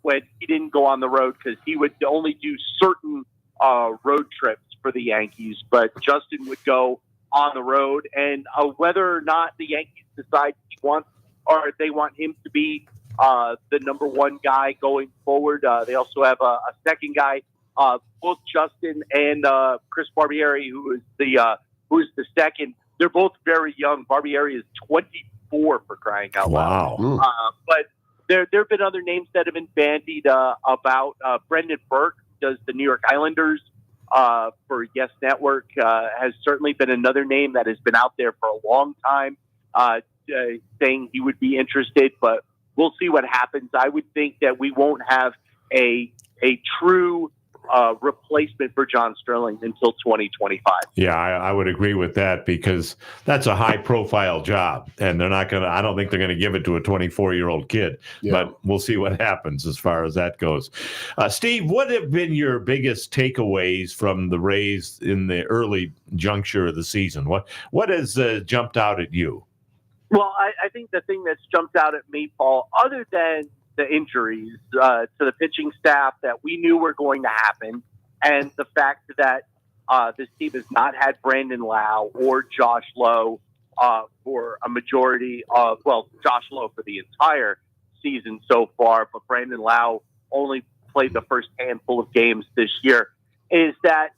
when he didn't go on the road, because he would only do certain road trips for the Yankees, but Justin would go on the road, and whether or not the Yankees decide they want him to be the number one guy going forward. They also have a second guy, both Justin and Chris Barbieri, who is the second. They're both very young. Barbieri is 24, for crying out loud. Wow. But there have been other names that have been bandied about. Brendan Burke does the New York Islanders for Yes Network, has certainly been another name that has been out there for a long time, saying he would be interested, but we'll see what happens. I would think that we won't have a true replacement for John Sterling until 2025. Yeah, I would agree with that, because that's a high-profile job, and I don't think they're going to give it to a 24-year-old kid. Yeah. But we'll see what happens as far as that goes. Steve, what have been your biggest takeaways from the Rays in the early juncture of the season? What has jumped out at you? Well, I think the thing that's jumped out at me, Paul, other than the injuries to the pitching staff that we knew were going to happen, and the fact that this team has not had Brandon Lau or Josh Lowe for a majority of, Josh Lowe for the entire season so far, but Brandon Lau only played the first handful of games this year, is that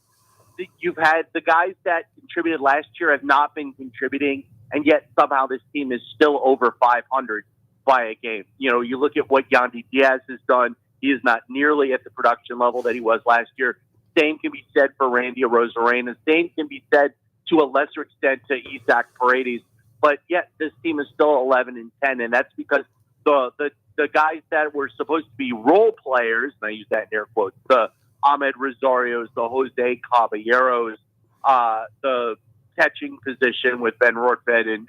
you've had the guys that contributed last year have not been contributing, and yet somehow this team is still over 500 by a game. You know, you look at what Yandy Diaz has done. He is not nearly at the production level that he was last year. Same can be said for Randy Arozarena. Same can be said to a lesser extent to Isaac Paredes. But yet this team is still 11-10, and that's because the guys that were supposed to be role players, and I use that in air quotes, the Ahmed Rosarios, the Jose Caballeros, the catching position with Ben Rortvedt and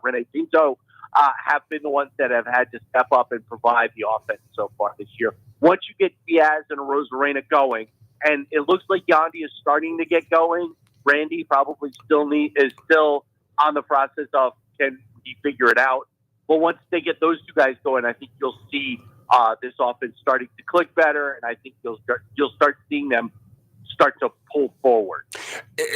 Rene Pinto, have been the ones that have had to step up and provide the offense so far this year. Once you get Diaz and Rosarena going, and it looks like Yandy is starting to get going, Randy probably is still on the process of, can he figure it out? But once they get those two guys going, I think you'll see this offense starting to click better, and I think you'll start seeing them start to pull forward.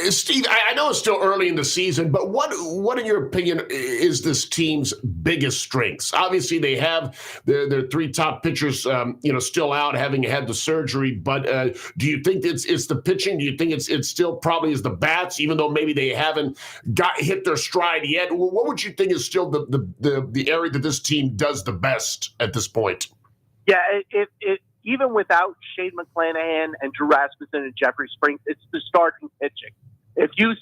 Steve, I know it's still early in the season, but what in your opinion is this team's biggest strengths? Obviously, they have their three top pitchers, still out, having had the surgery. But do you think it's the pitching? Do you think it's still probably is the bats, even though maybe they haven't hit their stride yet? What would you think is still the area that this team does the best at this point? Yeah, even without Shane McClanahan and Drew Rasmussen and Jeffrey Springs, it's the starting pitching. If you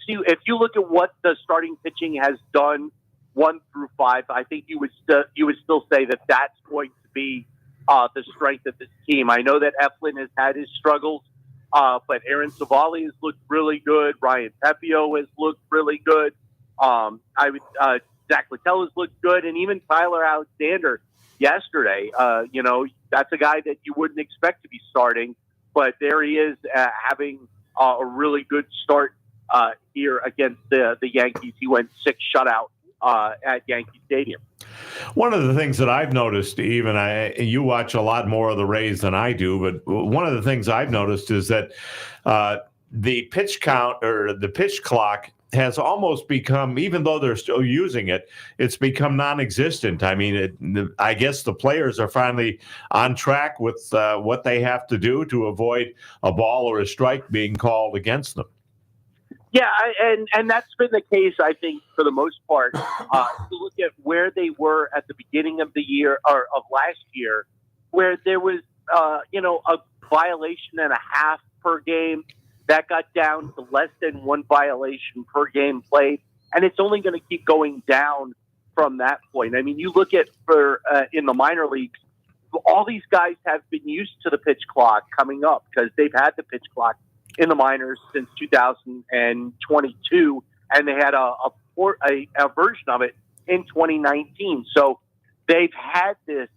look at what the starting pitching has done 1 through 5, I think you would still say that that's going to be the strength of this team. I know that Eflin has had his struggles, but Aaron Savali has looked really good. Ryan Pepio has looked really good. Zach Littell has looked good, and even Tyler Alexander yesterday. That's a guy that you wouldn't expect to be starting, but there he is having a really good start here against the Yankees. He went 6 shutout at Yankee Stadium. One of the things that I've noticed, you watch a lot more of the Rays than I do, but one of the things I've noticed is that the pitch count or the pitch clock has almost become, even though they're still using it, it's become non-existent. I mean, I guess the players are finally on track with what they have to do to avoid a ball or a strike being called against them. Yeah, and that's been the case, I think, for the most part. To look at where they were at the beginning of the year, or of last year, where there was, a violation and a half per game. That got down to less than 1 violation per game played, and it's only going to keep going down from that point. I mean, you look at in the minor leagues, all these guys have been used to the pitch clock coming up because they've had the pitch clock in the minors since 2022, and they had a a version of it in 2019. So they've had this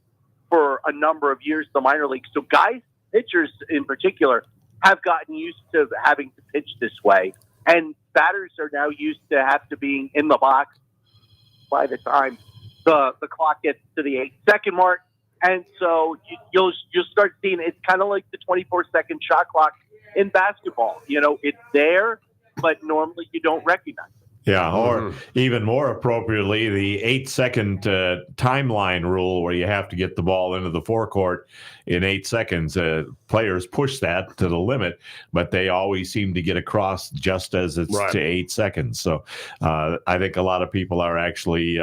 for a number of years, the minor leagues. So pitchers in particular, have gotten used to having to pitch this way. And batters are now used to have to being in the box by the time the clock gets to the 8-second mark. And so you'll start seeing it's kind of like the 24-second shot clock in basketball. It's there, but normally you don't recognize it. Yeah, or even more appropriately, the 8-second timeline rule where you have to get the ball into the forecourt in 8 seconds. Players push that to the limit, but they always seem to get across just as it's to 8 seconds. So I think a lot of people are actually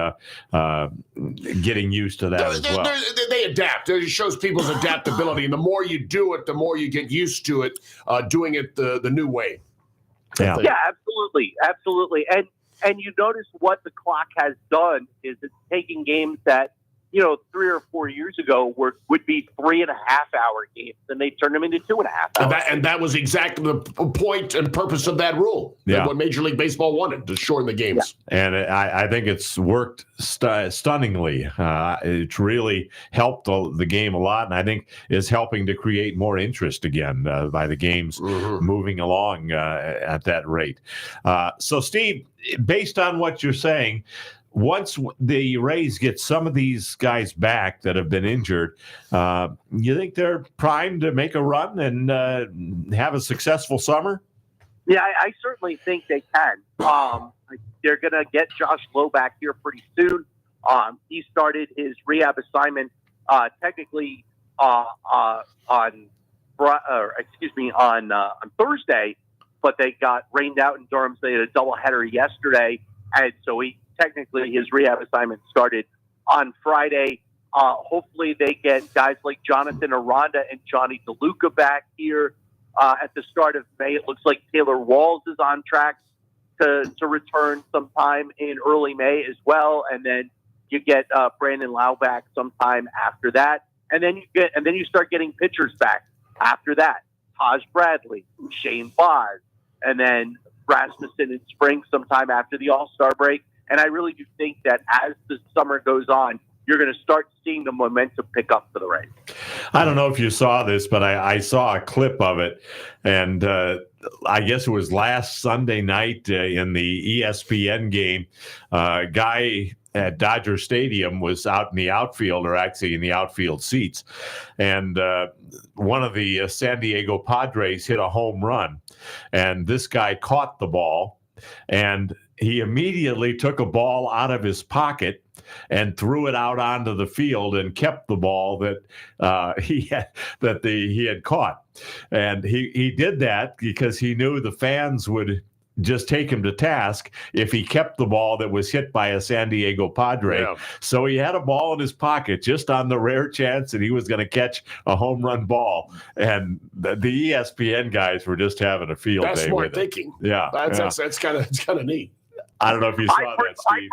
getting used to that as well. They adapt. It shows people's adaptability. And the more you do it, the more you get used to it, doing it the new way. Yeah, absolutely. And you notice what the clock has done is it's taking games that 3 or 4 years ago would be 3.5-hour games, and they turned them into 2.5 hours. And that was exactly the point and purpose of that rule. Yeah. What Major League Baseball wanted, to shorten the games. Yeah. And I think it's worked stunningly. It's really helped the game a lot, and I think is helping to create more interest again by the games moving along at that rate. So, Steve, based on what you're saying, once the Rays get some of these guys back that have been injured, you think they're primed to make a run and have a successful summer? Yeah, I certainly think they can. They're going to get Josh Lowe back here pretty soon. He started his rehab assignment technically on Thursday, but they got rained out in Durham, so they had a doubleheader yesterday, and so technically his rehab assignment started on Friday. Hopefully they get guys like Jonathan Aranda and Johnny DeLuca back here at the start of May. It looks like Taylor Walls is on track to return sometime in early May as well. And then you get Brandon Lau back sometime after that. And then you start getting pitchers back after that. Taj Bradley, Shane Baz, and then Rasmussen in spring sometime after the All-Star break. And I really do think that as the summer goes on, you're going to start seeing the momentum pick up for the Rays. I don't know if you saw this, but I saw a clip of it. And I guess it was last Sunday night in the ESPN game. A guy at Dodger Stadium was out in the outfield, or actually in the outfield seats. And one of the San Diego Padres hit a home run. And this guy caught the ball, and he immediately took a ball out of his pocket and threw it out onto the field and kept the ball that he had caught. And he did that because he knew the fans would just take him to task if he kept the ball that was hit by a San Diego Padre. Yeah. So he had a ball in his pocket just on the rare chance that he was going to catch a home run ball. And the ESPN guys were just having a field day. That's smart thinking. Yeah. That's kind of neat. I don't know if you saw that, Steve.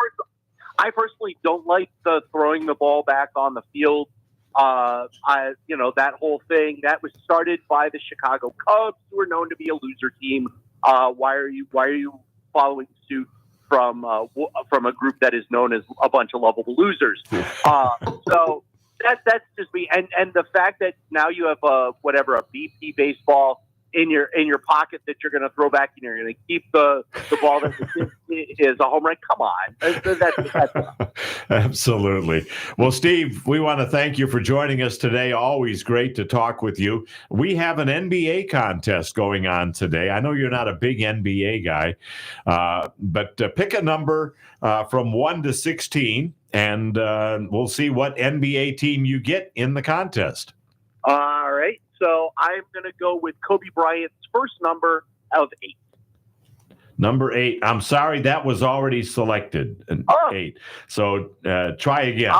I personally don't like the throwing the ball back on the field. That whole thing that was started by the Chicago Cubs, who are known to be a loser team. Why are you following suit from a group that is known as a bunch of lovable losers? So that's just me. And the fact that now you have a BP baseball in your pocket that you're going to throw back and you're going to keep the ball that is a home run. Come on. That's Absolutely. Well, Steve, we want to thank you for joining us today. Always great to talk with you. We have an NBA contest going on today. I know you're not a big NBA guy, but pick a number from 1 to 16, and we'll see what NBA team you get in the contest. All right. So I'm going to go with Kobe Bryant's first number of 8. Number 8. I'm sorry, that was already selected. 8. So try again.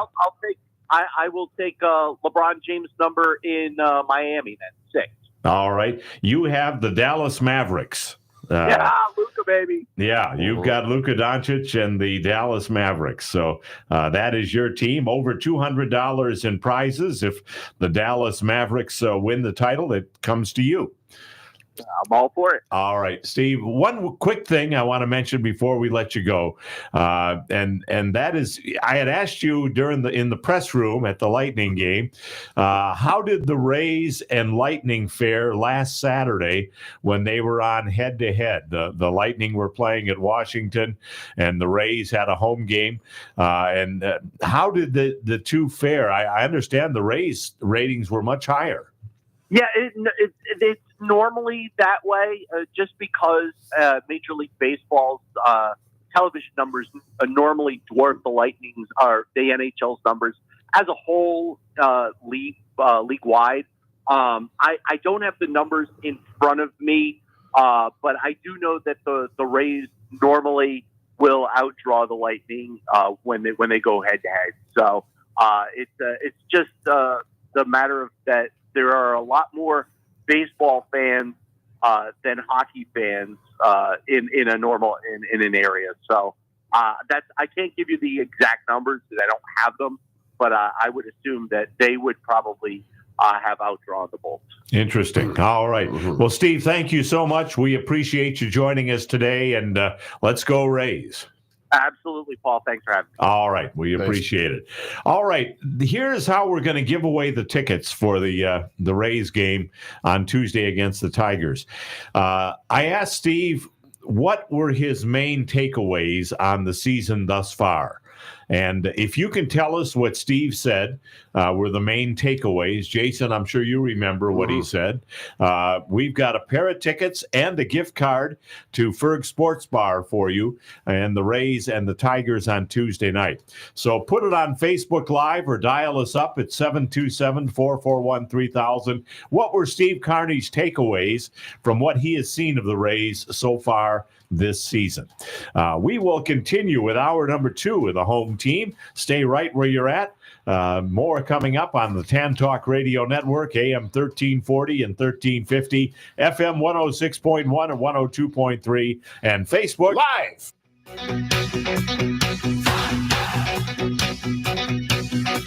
I will take LeBron James' number in Miami then, 6. All right. You have the Dallas Mavericks. Luka, baby. Yeah, you've got Luka Doncic and the Dallas Mavericks. So that is your team. Over $200 in prizes. If the Dallas Mavericks win the title, it comes to you. I'm all for it. All right, Steve. One quick thing I want to mention before we let you go, and that is, I had asked you in the press room at the Lightning game, how did the Rays and Lightning fare last Saturday when they were on head to head? The Lightning were playing at Washington, and the Rays had a home game. And how did the two fare? I understand the Rays ratings were much higher. Yeah, it's normally that way, just because Major League Baseball's television numbers normally dwarf the Lightning's or the NHL's numbers as a whole, league-wide. I don't have the numbers in front of me, but I do know that the Rays normally will outdraw the Lightning when they go head-to-head. So it's just the matter of that. There are a lot more baseball fans than hockey fans in an area. So I can't give you the exact numbers because I don't have them, but I would assume that they would probably have outdrawn the Bolts. Interesting. All right. Well, Steve, thank you so much. We appreciate you joining us today, and let's go Rays. Absolutely, Paul. Thanks for having me. All right. We appreciate it. All right. Here's how we're going to give away the tickets for the Rays game on Tuesday against the Tigers. I asked Steve what were his main takeaways on the season thus far. And if you can tell us what Steve said were the main takeaways, Jason, I'm sure you remember what he said. We've got a pair of tickets and a gift card to Ferg Sports Bar for you and the Rays and the Tigers on Tuesday night. So put it on Facebook Live or dial us up at 727-441-3000. What were Steve Carney's takeaways from what he has seen of the Rays so far this season? We will continue with hour number 2 of the home team. Stay right where you're at. More coming up on the Tan Talk Radio Network, AM 1340 and 1350, FM 106.1 and 102.3, and Facebook Live.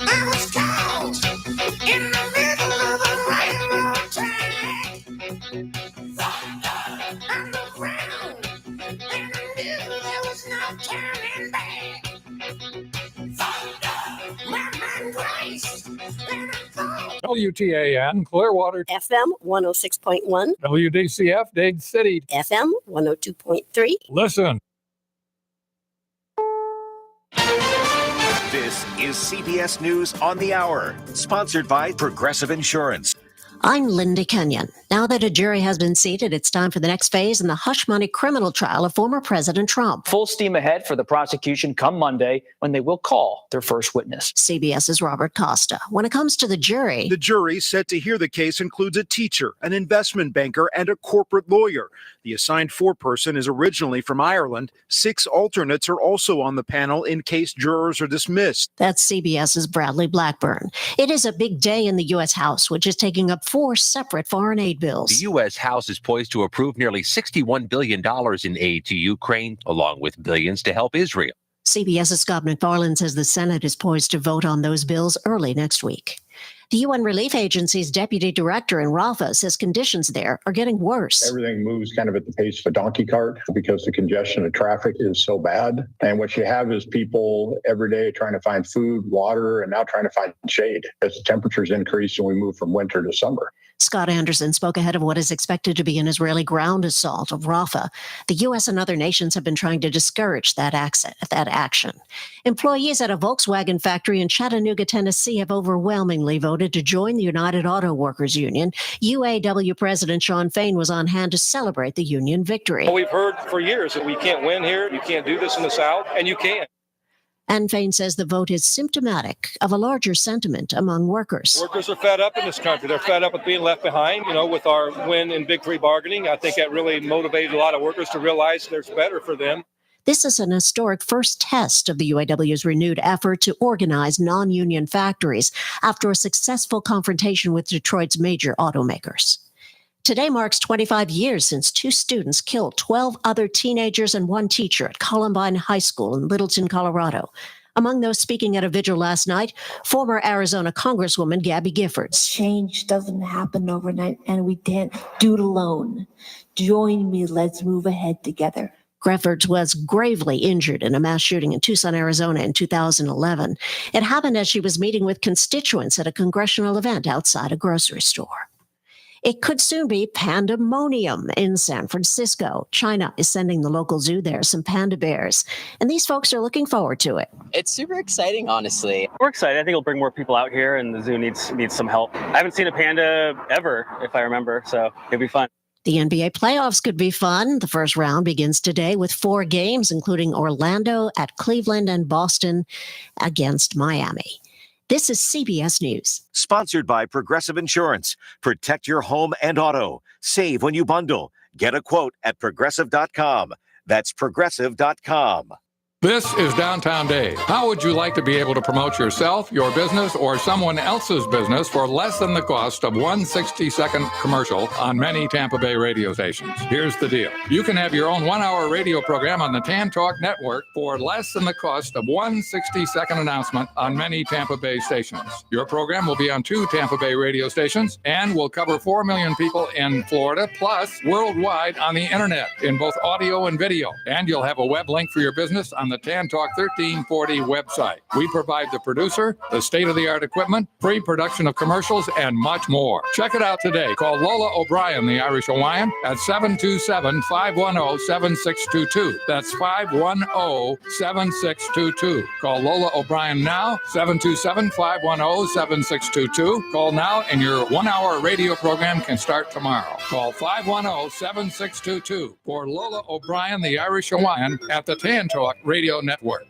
I was caught in the middle of a railroad track. Underground, and I knew there was no turning back. My mind raced, and I thought. WTAN, Clearwater. FM 106.1. WDCF, Dade City. FM 102.3. Listen. This is CBS News on the Hour, sponsored by Progressive Insurance. I'm Linda Kenyon. Now that a jury has been seated, it's time for the next phase in the hush money criminal trial of former President Trump. Full steam ahead for the prosecution come Monday when they will call their first witness. CBS's Robert Costa. When it comes to the jury set to hear the case includes a teacher, an investment banker, and a corporate lawyer. The assigned foreperson is originally from Ireland. 6 alternates are also on the panel in case jurors are dismissed. That's CBS's Bradley Blackburn. It is a big day in the U.S. House, which is taking up 4 separate foreign aid bills. The U.S. House is poised to approve nearly $61 billion in aid to Ukraine, along with billions to help Israel. CBS's Scott McFarland says the Senate is poised to vote on those bills early next week. The UN Relief Agency's deputy director in Rafah says conditions there are getting worse. Everything moves kind of at the pace of a donkey cart because the congestion of traffic is so bad. And what you have is people every day trying to find food, water, and now trying to find shade as the temperatures increase and we move from winter to summer. Scott Anderson spoke ahead of what is expected to be an Israeli ground assault of Rafah. The U.S. and other nations have been trying to discourage that action. Employees at a Volkswagen factory in Chattanooga, Tennessee have overwhelmingly voted to join the United Auto Workers Union. UAW President Shawn Fain was on hand to celebrate the union victory. Well, we've heard for years that we can't win here, you can't do this in the South, and you can. And Fain says the vote is symptomatic of a larger sentiment among workers. Workers are fed up in this country. They're fed up with being left behind, with our win in Big 3 bargaining. I think that really motivated a lot of workers to realize there's better for them. This is an historic first test of the UAW's renewed effort to organize non-union factories after a successful confrontation with Detroit's major automakers. Today marks 25 years since 2 students killed 12 other teenagers and 1 teacher at Columbine High School in Littleton, Colorado. Among those speaking at a vigil last night, former Arizona Congresswoman Gabby Giffords. Change doesn't happen overnight, and we can't do it alone. Join me. Let's move ahead together. Giffords was gravely injured in a mass shooting in Tucson, Arizona in 2011. It happened as she was meeting with constituents at a congressional event outside a grocery store. It could soon be pandemonium in San Francisco. China is sending the local zoo there some panda bears, and these folks are looking forward to it. It's super exciting, honestly. We're excited. I think it'll bring more people out here, and the zoo needs some help. I haven't seen a panda ever, if I remember, so it'll be fun. The NBA playoffs could be fun. The first round begins today with 4 games, including Orlando at Cleveland and Boston against Miami. This is CBS News. Sponsored by Progressive Insurance. Protect your home and auto. Save when you bundle. Get a quote at progressive.com. That's progressive.com. This is Downtown Dade. How would you like to be able to promote yourself, your business, or someone else's business for less than the cost of one 60-second commercial on many Tampa Bay radio stations? Here's the deal. You can have your own 1-hour radio program on the TAN Talk Network for less than the cost of one 60-second announcement on many Tampa Bay stations. Your program will be on 2 Tampa Bay radio stations and will cover 4 million people in Florida, plus worldwide on the internet in both audio and video. And you'll have a web link for your business on the TAN Talk 1340 website. We provide the producer, the state-of-the-art equipment, pre-production of commercials, and much more. Check it out today. Call Lola O'Brien, the Irish Hawaiian, at 727-510-7622. That's 510-7622. Call Lola O'Brien now, 727-510-7622. Call now, and your 1-hour radio program can start tomorrow. Call 510-7622 for Lola O'Brien, the Irish Hawaiian, at the TAN Talk Radio Network.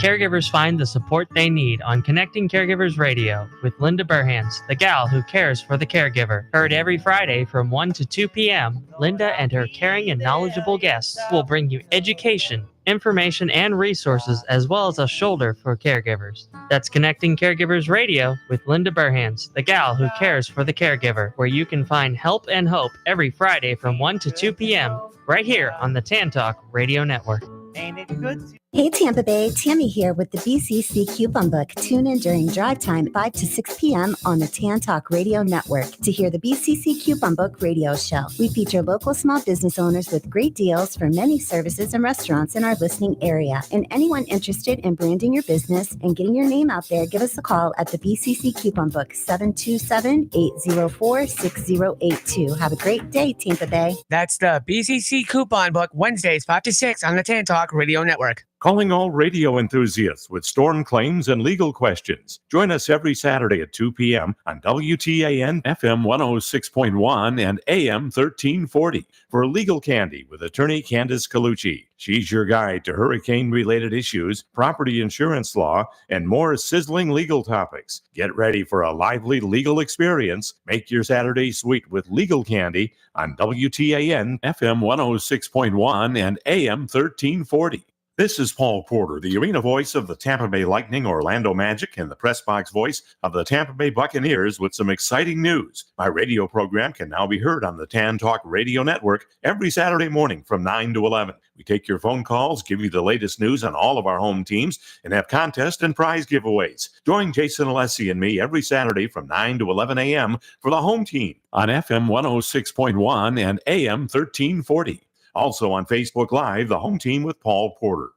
Caregivers find the support they need on Connecting Caregivers Radio with Linda Burhans, the gal who cares for the caregiver. Heard every Friday from 1 to 2 p.m., Linda and her caring and knowledgeable guests will bring you education, information, and resources, as well as a shoulder for caregivers. That's Connecting Caregivers Radio with Linda Burhans, the gal who cares for the caregiver, where you can find help and hope every Friday from 1 to 2 p.m. right here on the TAN Talk Radio Network. Ain't it good? Hey Tampa Bay, Tammy here with the BCC Coupon Book. Tune in during drive time 5 to 6 p.m. on the TAN Talk Radio Network to hear the BCC Coupon Book radio show. We feature local small business owners with great deals for many services and restaurants in our listening area. And anyone interested in branding your business and getting your name out there, give us a call at the BCC Coupon Book, 727-804-6082. Have a great day, Tampa Bay. That's the BCC Coupon Book, Wednesdays 5 to 6 on the TAN Talk Radio Network. Calling all radio enthusiasts with storm claims and legal questions. Join us every Saturday at 2 p.m. on WTAN FM 106.1 and AM 1340 for Legal Candy with attorney Candace Colucci. She's your guide to hurricane-related issues, property insurance law, and more sizzling legal topics. Get ready for a lively legal experience. Make your Saturday sweet with Legal Candy on WTAN FM 106.1 and AM 1340. This is Paul Porter, the arena voice of the Tampa Bay Lightning, Orlando Magic, and the press box voice of the Tampa Bay Buccaneers with some exciting news. My radio program can now be heard on the TAN Talk Radio Network every Saturday morning from 9 to 11. We take your phone calls, give you the latest news on all of our home teams, and have contest and prize giveaways. Join Jason Alessi and me every Saturday from 9 to 11 a.m. for the home team on FM 106.1 and AM 1340. Also on Facebook Live, the home team with Paul Porter.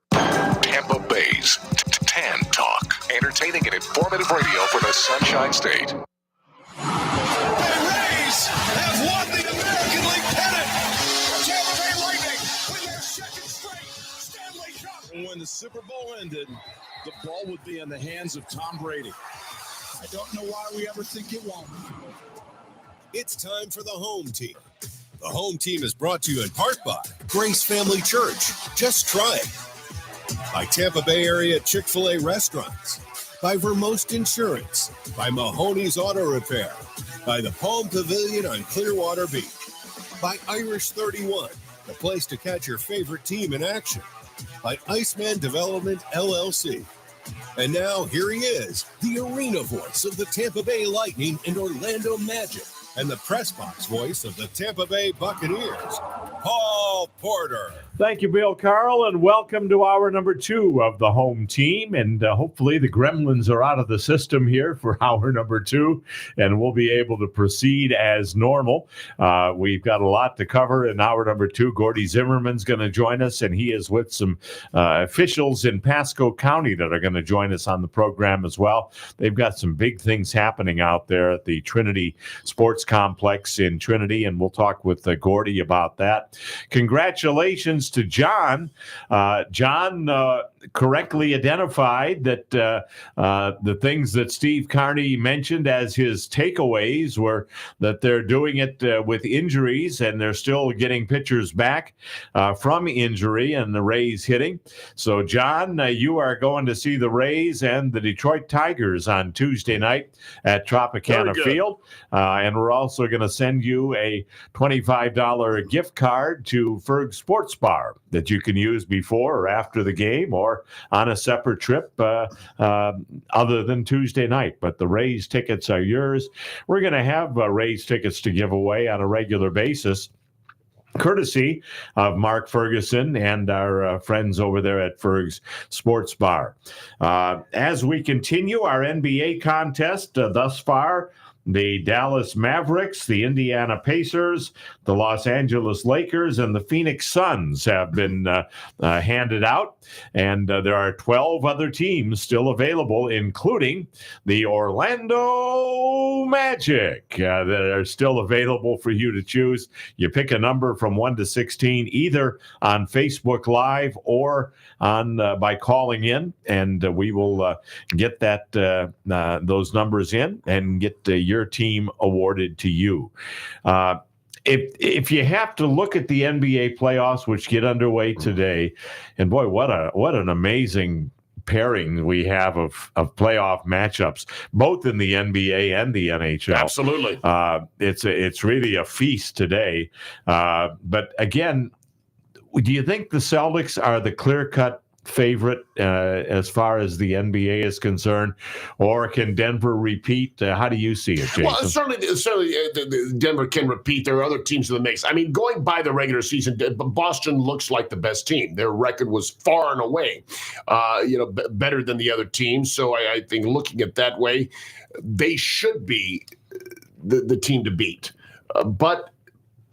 Tampa Bay's TAN Talk. Entertaining and informative radio for the Sunshine State. The Rays have won the American League pennant. Tampa Bay Lightning win their second straight Stanley Cup. When the Super Bowl ended, the ball would be in the hands of Tom Brady. I don't know why we ever think it won't. It's time for the home team. The home team is brought to you in part by Grace Family Church. Just try it. By Tampa Bay area Chick-fil-A restaurants. By Vermost Insurance. By Mahoney's Auto Repair. By the Palm Pavilion on Clearwater Beach. By Irish 31, the place to catch your favorite team in action. By Iceman Development, LLC. And now, here he is, the arena voice of the Tampa Bay Lightning and Orlando Magic, and the press box voice of the Tampa Bay Buccaneers, Paul Porter. Thank you, Bill Carl, and welcome to hour number 2 of the home team. And hopefully the gremlins are out of the system here for hour number 2, and we'll be able to proceed as normal. We've got a lot to cover in hour number 2. Gordy Zimmerman's going to join us, and he is with some officials in Pasco County that are going to join us on the program as well. They've got some big things happening out there at the Trinity Sports Complex in Trinity, and we'll talk with Gordy about that. Congratulations to John. John correctly identified that the things that Steve Carney mentioned as his takeaways were that they're doing it with injuries, and they're still getting pitchers back from injury and the Rays hitting. So, John, you are going to see the Rays and the Detroit Tigers on Tuesday night at Tropicana Field. And we're also going to send you a $25 gift card to Ferg Sports Bar that you can use before or after the game or on a separate trip other than Tuesday night. But the Rays tickets are yours. We're going to have Rays tickets to give away on a regular basis, courtesy of Mark Ferguson and our friends over there at Ferg's Sports Bar. As we continue our NBA contest thus far, the Dallas Mavericks, the Indiana Pacers, the Los Angeles Lakers, and the Phoenix Suns have been handed out. And there are 12 other teams still available, including the Orlando Magic that are still available for you to choose. You pick a number from 1 to 16, either on Facebook Live or on by calling in, and we will get those numbers in and get your team awarded to you. If you have to look at the NBA playoffs, which get underway today, and boy, what an amazing pairing we have of playoff matchups, both in the NBA and the NHL. Absolutely, it's really a feast today. But again, do you think the Celtics are the clear-cut favorite as far as the NBA is concerned, or can Denver repeat? How do you see it, Jason? Well, certainly Denver can repeat. There are other teams in the mix. I mean, going by the regular season, Boston looks like the best team. Their record was far and away, better than the other teams. So I think looking at that way, they should be the team to beat. But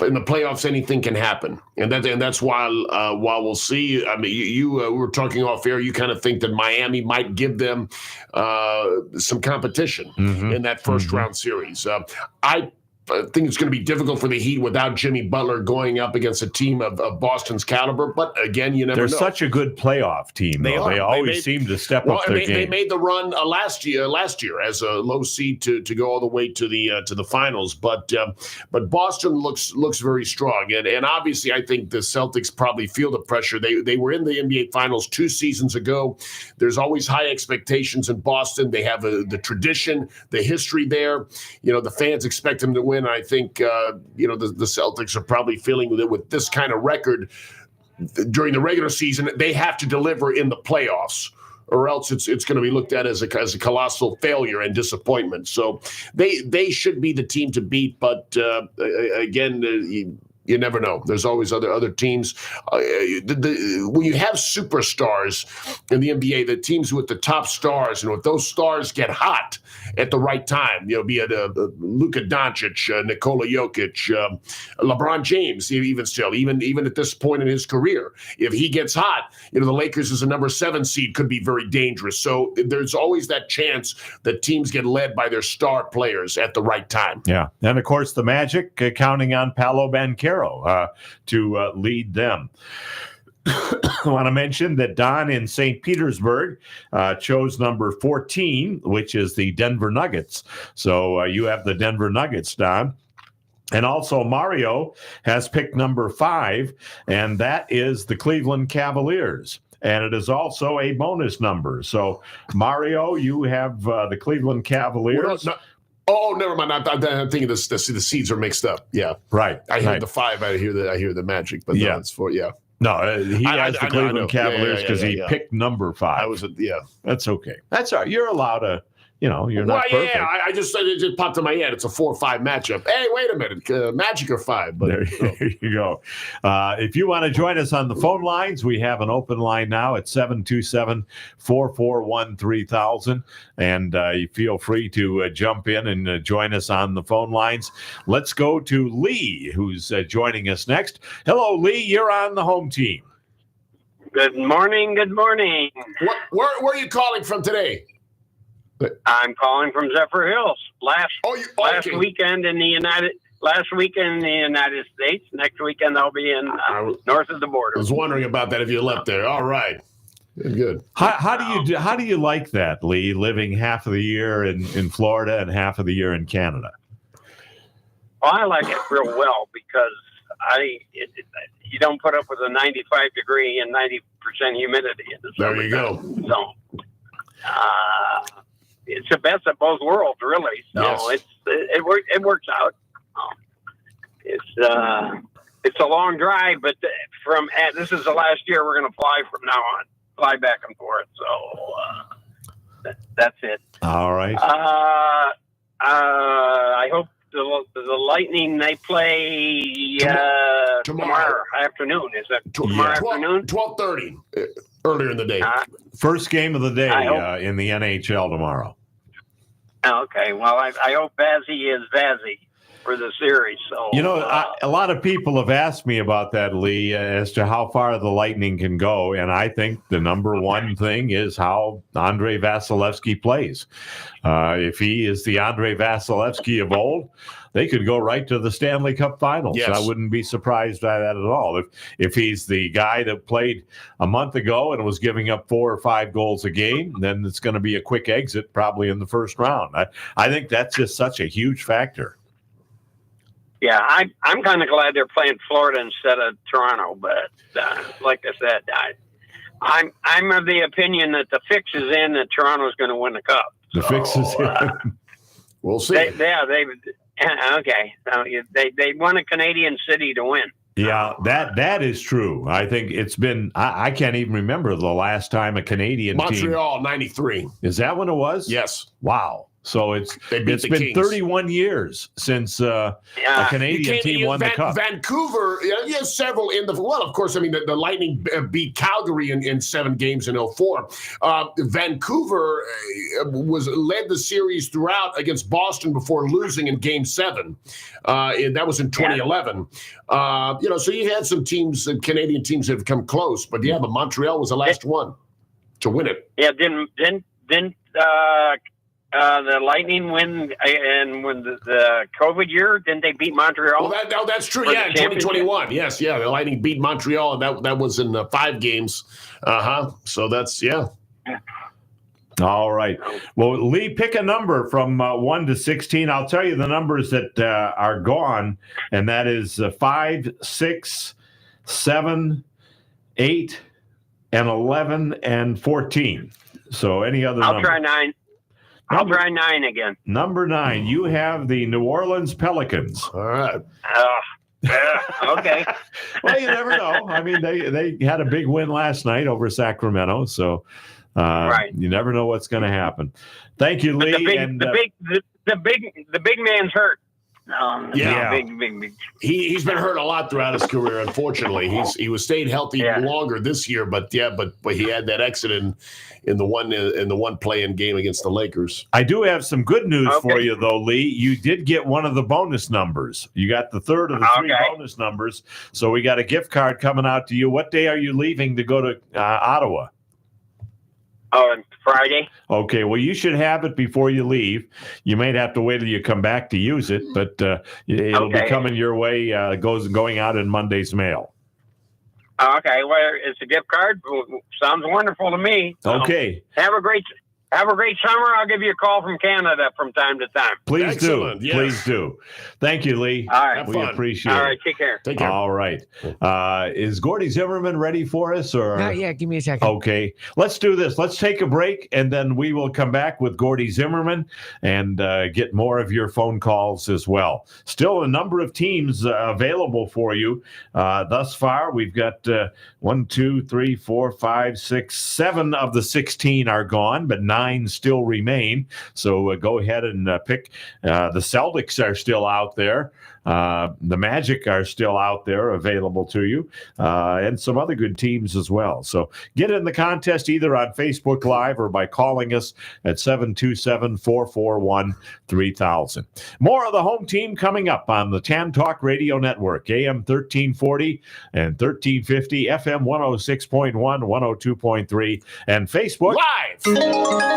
in the playoffs, anything can happen, and that's why we'll see. I mean, you were talking off air. You kind of think that Miami might give them some competition in that first round series. I think it's going to be difficult for the Heat without Jimmy Butler going up against a team of Boston's caliber. But again, you never know. They're such a good playoff team. They always seem to step up their game. They made the run last year as a low seed to go all the way to the finals. But Boston looks very strong, and obviously I think the Celtics probably feel the pressure. They were in the NBA Finals 2 seasons ago. There's always high expectations in Boston. They have the tradition, the history there. The fans expect them to win. I think the Celtics are probably feeling that with this kind of record during the regular season, they have to deliver in the playoffs, or else it's going to be looked at as a colossal failure and disappointment. So they should be the team to beat. But again, you never know. There's always other teams. When you have superstars in the NBA, the teams with the top stars, if those stars get hot at the right time, be it Luka Doncic, Nikola Jokic, LeBron James, even at this point in his career, if he gets hot, the Lakers as a number 7 seed could be very dangerous. So there's always that chance that teams get led by their star players at the right time. Yeah, and of course the Magic counting on Paolo Banchero to lead them. I want to mention that Don in St. Petersburg chose number 14, which is the Denver Nuggets. So you have the Denver Nuggets, Don. And also Mario has picked number 5, and that is the Cleveland Cavaliers. And it is also a bonus number. So, Mario, you have the Cleveland Cavaliers. Oh, never mind. I'm thinking the seeds are mixed up. Yeah, right. I hear the 5. I hear the Magic, but no, it's 4. Yeah. No, he has the Cleveland Cavaliers because he picked number 5. That's okay. That's all right. You're allowed you're not perfect. Yeah, I just said it just popped in my head. It's a 4-5 matchup. Hey, wait a minute, Magic or 5? But there you go. If you want to join us on the phone lines, we have an open line now at 727-441-3000, and you feel free to jump in and join us on the phone lines. Let's go to Lee, who's joining us next. Hello, Lee. You're on the home team. Good morning. Good morning. Where are you calling from today? I'm calling from Zephyr Hills. Last weekend in the United States. Next weekend I'll be in north of the border. I was wondering about that if you left there. All right. Good. How do you like that, Lee, living half of the year in Florida and half of the year in Canada? Well, I like it real well because you don't put up with a 95 degree and 90% humidity in the summer. There you go. So it's the best of both worlds, really. So yes. it works out. It's a long drive, but this is the last year we're going to fly from now on. Fly back and forth. So that's it. All right. I hope the Lightning, they play tomorrow afternoon. Is that tomorrow afternoon? 12:30 earlier in the day. First game of the day in the NHL tomorrow. Okay. Well, I hope Vazzy is Vazzy for the series. So a lot of people have asked me about that, Lee, as to how far the Lightning can go, and I think the number one thing is how Andrei Vasilevsky plays. If he is the Andrei Vasilevsky of old, they could go right to the Stanley Cup Finals. Yes. I wouldn't be surprised by that at all. If he's the guy that played a month ago and was giving up 4 or 5 goals a game, then it's going to be a quick exit probably in the first round. I think that's just such a huge factor. Yeah, I'm kind of glad they're playing Florida instead of Toronto, but like I said, I'm of the opinion that the fix is in that Toronto's going to win the cup. The fix is in. We'll see. Okay. So they want a Canadian city to win. Yeah, that is true. I think it's been. I can't even remember the last time a Canadian Montreal team. 93. Is that when it was? Yes. Wow. So it's been Kings. 31 years since a Canadian team won the cup. Vancouver, several in the. Well, of course, I mean the Lightning beat Calgary in 7 games in 2004. Vancouver led the series throughout against Boston before losing in Game 7. That was in 2011. So you had some teams, Canadian teams, that have come close, but but Montreal was the last one to win it. Yeah, didn't the Lightning win and when the COVID year, didn't they beat Montreal? Well, that's true. Yeah, in 2021. Yes, the Lightning beat Montreal, and that was in 5 games. So that's All right. Well, Lee, pick a number from 1 to 16. I'll tell you the numbers that are gone, and that is 5, 6, 7, 8, and 11, and 14. So any other number? I'll try 9. I'll try 9 again. Number 9, you have the New Orleans Pelicans. All right. Okay. Well, you never know. I mean, they had a big win last night over Sacramento, so you never know what's going to happen. Thank you, Lee. The big man's hurt. Big. He's been hurt a lot throughout his career. Unfortunately, he was stayed healthy longer this year, but he had that accident in the one play-in game against the Lakers. I do have some good news for you, though, Lee. You did get one of the bonus numbers. You got the third of the 3 bonus numbers, so we got a gift card coming out to you. What day are you leaving to go to Ottawa? On Friday. Okay, well, you should have it before you leave. You may have to wait till you come back to use it, but it'll be coming your way. Going out in Monday's mail. Okay, well, it's a gift card. Sounds wonderful to me. Okay. Have a great summer. I'll give you a call from Canada from time to time. Please Excellent. do. Yes. Please do. Thank you, Lee. All right. We appreciate it. All right. Take care. All right. Is Gordy Zimmerman ready for us? Or Not yet. Give me a second. Okay. Let's do this. Let's take a break, and then we will come back with Gordy Zimmerman and get more of your phone calls as well. Still a number of teams available for you. Thus far, we've got 1, 2, 3, 4, 5, 6, 7 of the 16 are gone, but 9 9 still remain. So go ahead and pick. The Celtics are still out there. The Magic are still out there available to you, and some other good teams as well. So get in the contest either on Facebook Live or by calling us at 727-441-3000. More of the home team coming up on the Tan Talk Radio Network, AM 1340 and 1350, FM 106.1, 102.3, and Facebook Live.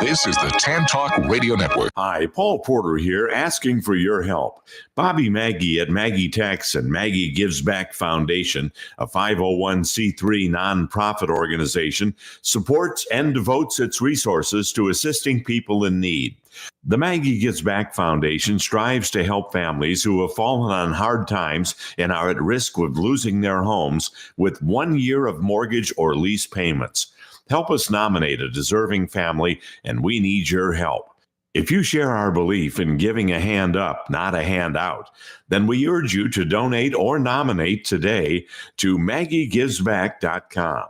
This is the Tan Talk Radio Network. Hi, Paul Porter here, asking for your help. Bobby Maggie at Maggie Tax and Maggie Gives Back Foundation, a 501c3 nonprofit organization, supports and devotes its resources to assisting people in need. The Maggie Gives Back Foundation strives to help families who have fallen on hard times and are at risk of losing their homes with 1 year of mortgage or lease payments. Help us nominate a deserving family, and we need your help. If you share our belief in giving a hand up, not a handout, then we urge you to donate or nominate today to MaggieGivesBack.com.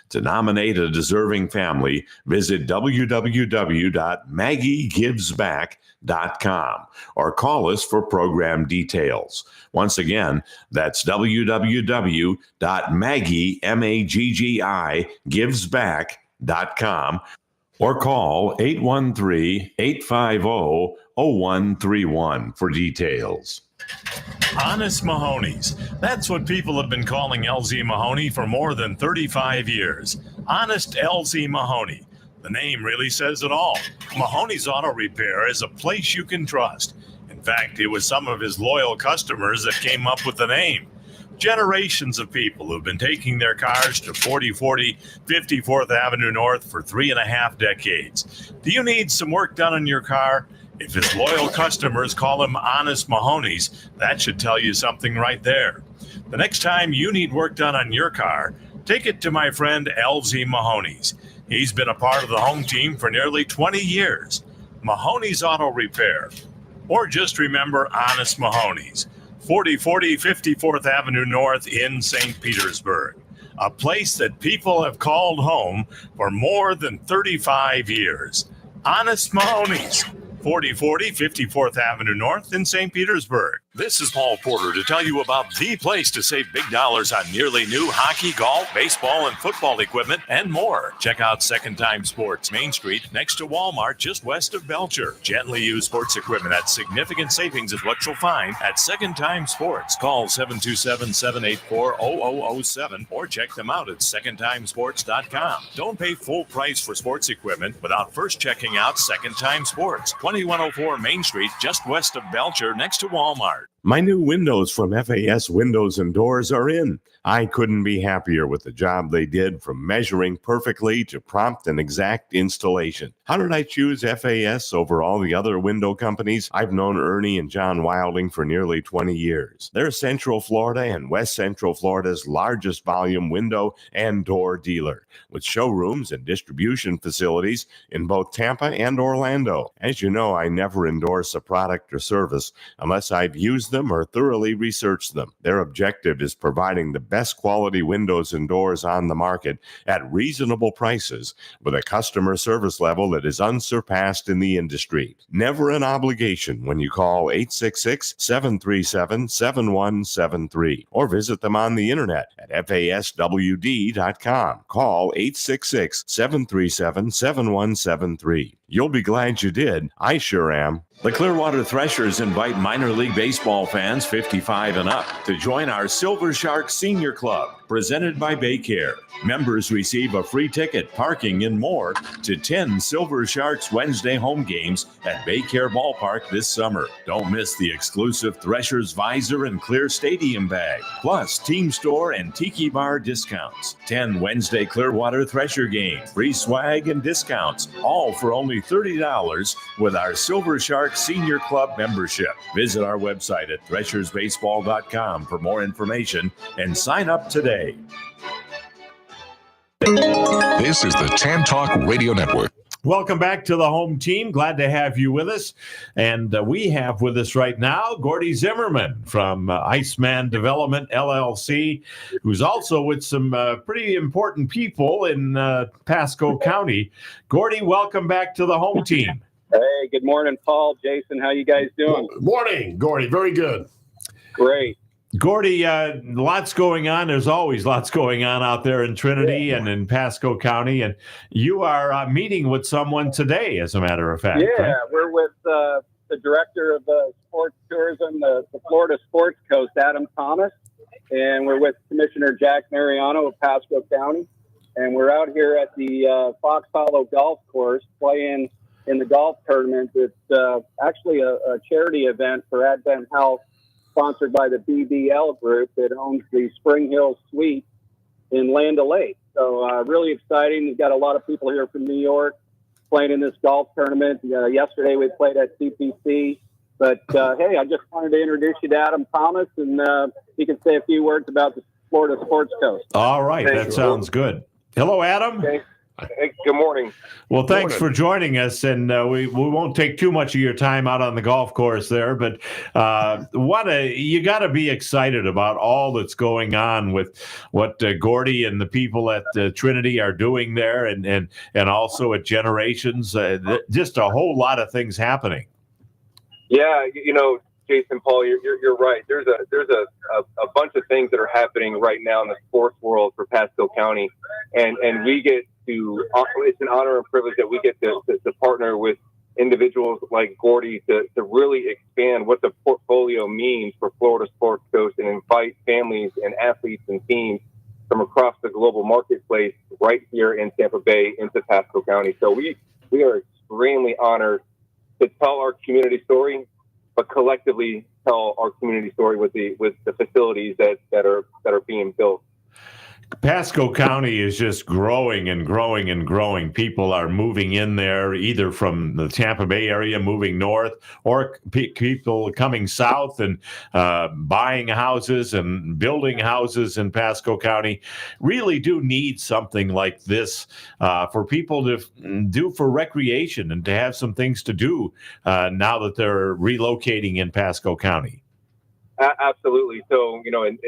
To nominate a deserving family, visit www.MaggieGivesBack.com or call us for program details. Once again, that's www.MaggieGivesBack.com or call 813-850-0131 for details. Honest Mahoney's. That's what people have been calling LZ Mahoney for more than 35 years. Honest LZ Mahoney. The name really says it all. Mahoney's Auto Repair is a place you can trust. In fact, it was some of his loyal customers that came up with the name. Generations of people who've been taking their cars to 4040 54th Avenue North for 3.5 decades. Do you need some work done on your car? If his loyal customers call him Honest Mahoney's, that should tell you something right there. The next time you need work done on your car, take it to my friend LZ Mahoney's. He's been a part of the home team for nearly 20 years. Mahoney's Auto Repair. Or just remember Honest Mahoney's. 4040 54th Avenue North in St. Petersburg, a place that people have called home for more than 35 years. Honest Mahoney's, 4040 54th Avenue North in St. Petersburg. This is Paul Porter to tell you about the place to save big dollars on nearly new hockey, golf, baseball, and football equipment, and more. Check out Second Time Sports, Main Street, next to Walmart, just west of Belcher. Gently used sports equipment at significant savings is what you'll find at Second Time Sports. Call 727-784-0007 or check them out at secondtimesports.com. Don't pay full price for sports equipment without first checking out Second Time Sports, 2104 Main Street, just west of Belcher, next to Walmart. My new windows from FAS Windows and Doors are in. I couldn't be happier with the job they did, from measuring perfectly to prompt and exact installation. How did I choose FAS over all the other window companies? I've known Ernie and John Wilding for nearly 20 years. They're Central Florida and West Central Florida's largest volume window and door dealer, with showrooms and distribution facilities in both Tampa and Orlando. As you know, I never endorse a product or service unless I've used them or thoroughly researched them. Their objective is providing the best quality windows and doors on the market at reasonable prices with a customer service level that is unsurpassed in the industry. Never an obligation when you call 866-737-7173 or visit them on the internet at faswd.com. Call 866-737-7173. You'll be glad you did. I sure am. The Clearwater Threshers invite minor league baseball fans 55 and up to join our Silver Shark Senior Club, presented by Baycare. Members receive a free ticket, parking, and more to 10 Silver Sharks Wednesday home games at Baycare Ballpark this summer. Don't miss the exclusive Threshers visor and clear stadium bag, plus team store and tiki bar discounts. 10 Wednesday Clearwater Thresher games, free swag and discounts, all for only $30 with our Silver Shark Senior Club membership. Visit our website at threshersbaseball.com for more information and sign up today. This is the Tan Talk Radio Network. Welcome back to the home team. Glad to have you with us. And we have with us right now Gordy Zimmerman from Iceman Development, LLC, who's also with some pretty important people in Pasco County. Gordy, welcome back to the home team. Hey, good morning, Paul, Jason. How you guys doing? Morning, Gordy. Very good. Great. Gordy, lots going on. There's always lots going on out there in Trinity and in Pasco County. And you are meeting with someone today, as a matter of fact. Yeah, right? we're with the director of sports tourism, the Florida Sports Coast, Adam Thomas. And we're with Commissioner Jack Mariano of Pasco County. And we're out here at the Fox Hollow Golf Course playing in the golf tournament. It's actually a charity event for Advent Health, sponsored by the BBL Group that owns the Spring Hill Suite in Land O'Lakes. So really exciting. We've got a lot of people here from New York playing in this golf tournament. Yesterday we played at CPC. But, hey, I just wanted to introduce you to Adam Thomas, and he can say a few words about the Florida Sports Coast. All right. That sounds good. Hello, Adam. Okay. Hey, good morning. Well, thanks for joining us, and we won't take too much of your time out on the golf course there, but you got to be excited about all that's going on with what Gordy and the people at Trinity are doing there, and also at Generations. Just a whole lot of things happening. Yeah, Jason, Paul, you're right. There's a bunch of things that are happening right now in the sports world for Pasco County, and we get to. It's an honor and privilege that we get to partner with individuals like Gordy to really expand what the portfolio means for Florida Sports Coast and invite families and athletes and teams from across the global marketplace right here in Tampa Bay into Pasco County. So we are extremely honored to tell our community story, but collectively tell our community story with the facilities that are being built. Pasco County is just growing and growing and growing. People are moving in there, either from the Tampa Bay area, moving north, or people coming south and buying houses and building houses in Pasco County. Really do need something like this for people to do for recreation and to have some things to do now that they're relocating in Pasco County. Absolutely. So,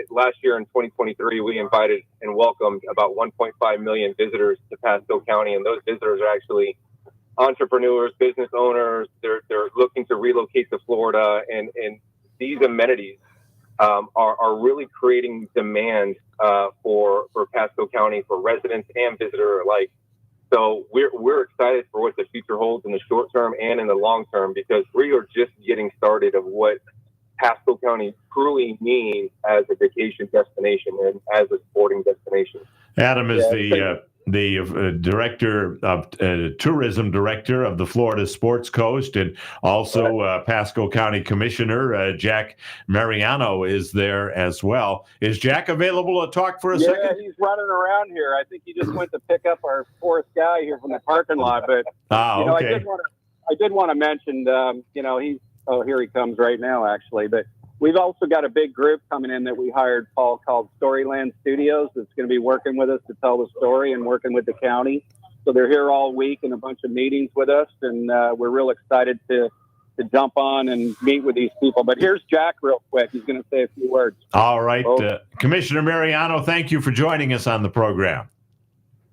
last year in 2023, we invited and welcomed about 1.5 million visitors to Pasco County. And those visitors are actually entrepreneurs, business owners. They're looking to relocate to Florida. And these amenities are really creating demand for Pasco County, for residents and visitors alike. So we're excited for what the future holds in the short term and in the long term, because we are just getting started of what Pasco County truly means as a vacation destination and as a sporting destination. Adam is the director of tourism director of the Florida Sports Coast, and also Pasco County Commissioner Jack Mariano is there as well. Is Jack available to talk for a second? Yeah, he's running around here. I think he just went to pick up our fourth guy here from the parking lot. But okay. I did want to mention, he's. Oh, here he comes right now, actually. But we've also got a big group coming in that we hired, Paul, called Storyland Studios. That's going to be working with us to tell the story and working with the county. So they're here all week in a bunch of meetings with us, and we're real excited to jump on and meet with these people. But here's Jack real quick. He's going to say a few words. All right. Commissioner Mariano, thank you for joining us on the program.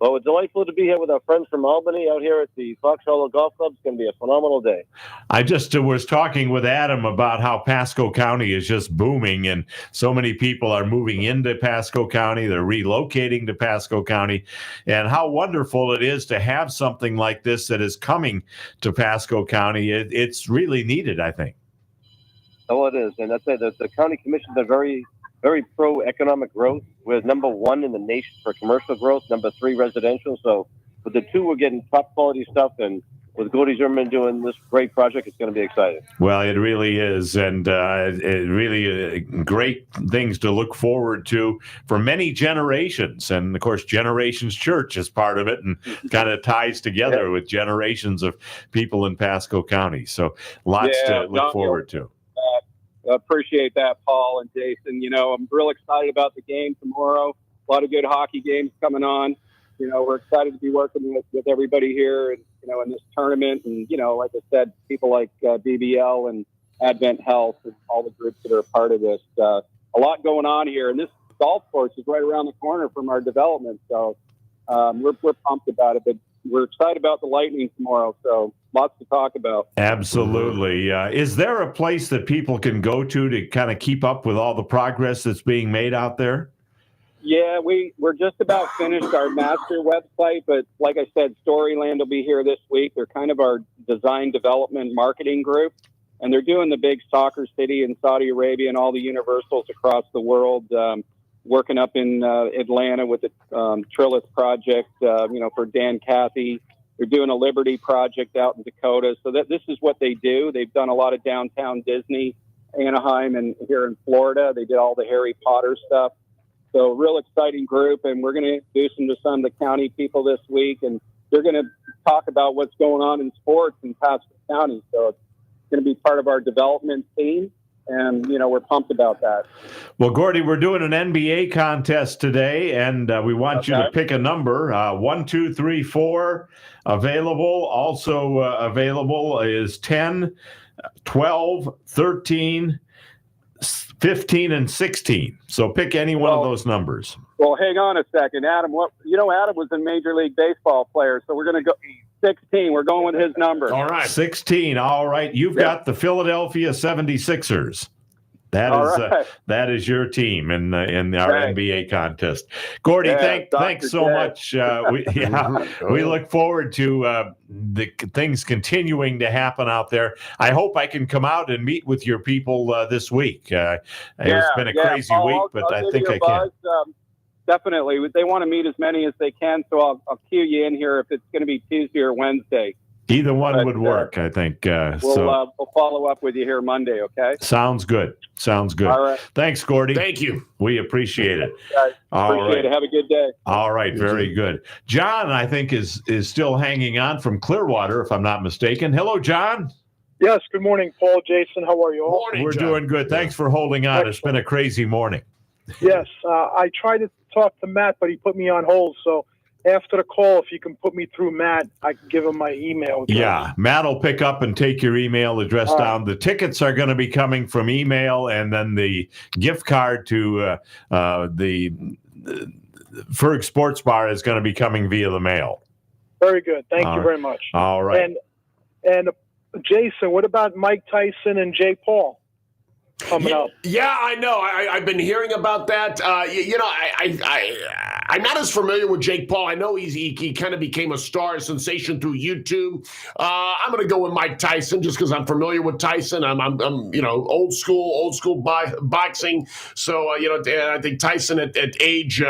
Well, it's delightful to be here with our friends from Albany out here at the Fox Hollow Golf Club. It's going to be a phenomenal day. I just was talking with Adam about how Pasco County is just booming, and so many people are moving into Pasco County. They're relocating to Pasco County, and how wonderful it is to have something like this that is coming to Pasco County. It's really needed, I think. Oh, it is. And that's it. The county commissions are very pro-economic growth. We're number one in the nation for commercial growth, number 3 residential. So with the two, we're getting top quality stuff. And with Gordy Zimmerman doing this great project, it's going to be exciting. Well, it really is. And it really great things to look forward to for many generations. And, of course, Generations Church is part of it and kind of ties together with generations of people in Pasco County. So lots to look forward to. Appreciate that, Paul and Jason. I'm real excited about the game tomorrow. A lot of good hockey games coming on. We're excited to be working with everybody here in this tournament. And, like I said, people like BBL and Advent Health and all the groups that are a part of this. A lot going on here. And this golf course is right around the corner from our development. So we're pumped about it. But we're excited about the Lightning tomorrow. So lots to talk about. Absolutely. Is there a place that people can go to kind of keep up with all the progress that's being made out there? Yeah, we're just about finished our master website, but like I said, Storyland will be here this week. They're kind of our design development marketing group, and they're doing the big soccer city in Saudi Arabia and all the universals across the world, working up in Atlanta with the Trillis project, for Dan Cathy. They're doing a Liberty project out in Dakota. So this is what they do. They've done a lot of downtown Disney, Anaheim, and here in Florida. They did all the Harry Potter stuff. So real exciting group, and we're going to introduce them to some of the county people this week, and they're going to talk about what's going on in sports in Pasco County. So it's going to be part of our development team, and, we're pumped about that. Well, Gordy, we're doing an NBA contest today, and we want you to pick a number. 1, 2, 3, 4 available. Also available is 10, 12, 13, 15, and 16. So pick any one of those numbers. Well, hang on a second. Adam, Adam was a Major League Baseball player, so we're going to go 16. We're going with his number. All right. 16. All right. You've got the Philadelphia 76ers. That is your team in our NBA contest. Gordy, thanks so much. We look forward to the things continuing to happen out there. I hope I can come out and meet with your people this week. It's been a crazy week, but I think I can. Definitely. They want to meet as many as they can, so I'll cue you in here if it's going to be Tuesday or Wednesday. Either one would work, I think. We'll follow up with you here Monday, okay? Sounds good. All right. Thanks, Gordy. Thank you. We appreciate it. Appreciate it. Have a good day. All right. Very good. John, I think, is still hanging on from Clearwater, if I'm not mistaken. Hello, John. Yes. Good morning, Paul, Jason. How are you all? We're doing good. Thanks for holding on. Excellent. It's been a crazy morning. Yes. I tried to talk to Matt, but he put me on hold, so after the call, if you can put me through Matt, I can give him my email address. Yeah, Matt will pick up and take your email address down. The tickets are going to be coming from email, and then the gift card to the Ferg Sports Bar is going to be coming via the mail. Very good. Thank you very much. All right. And Jason, what about Mike Tyson and Jay Paul coming up? Yeah, I know. I've been hearing about that. I'm not as familiar with Jake Paul. I know he kind of became a star, sensation through YouTube. I'm going to go with Mike Tyson just because I'm familiar with Tyson. I'm old school boxing. So I think Tyson at age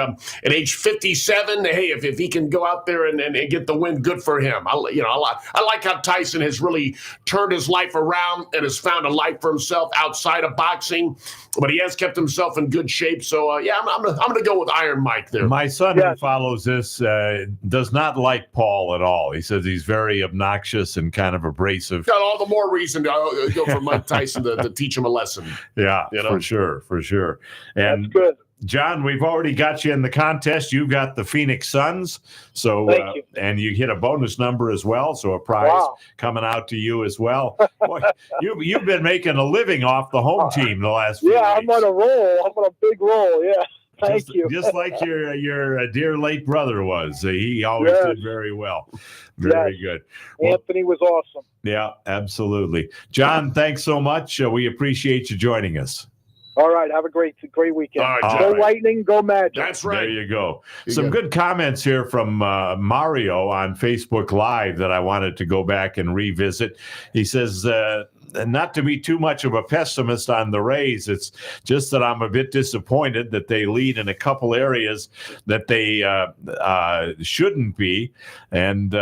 57. Hey, if he can go out there and get the win, good for him. I like how Tyson has really turned his life around and has found a life for himself outside of boxing, but he has kept himself in good shape. So I'm going to go with Iron Mike there. My son who follows this does not like Paul at all. He says he's very obnoxious and kind of abrasive. Got all the more reason to go for Mike Tyson to teach him a lesson. Yeah, for sure. And that's good. John, we've already got you in the contest. You've got the Phoenix Suns, so Thank you. And you hit a bonus number as well, so a prize coming out to you as well. Boy, you've been making a living off the home team the last few weeks. I'm on a roll. I'm on a big roll. Yeah. Thank you. Just like your dear late brother was. He always did very well. Very good. Anthony was awesome. Yeah, absolutely. John, thanks so much. We appreciate you joining us. All right. Have a great weekend. Go Lightning, go Magic. That's right. There you go. Some good comments here from Mario on Facebook Live that I wanted to go back and revisit. He says, not to be too much of a pessimist on the Rays, it's just that I'm a bit disappointed that they lead in a couple areas that they shouldn't be. And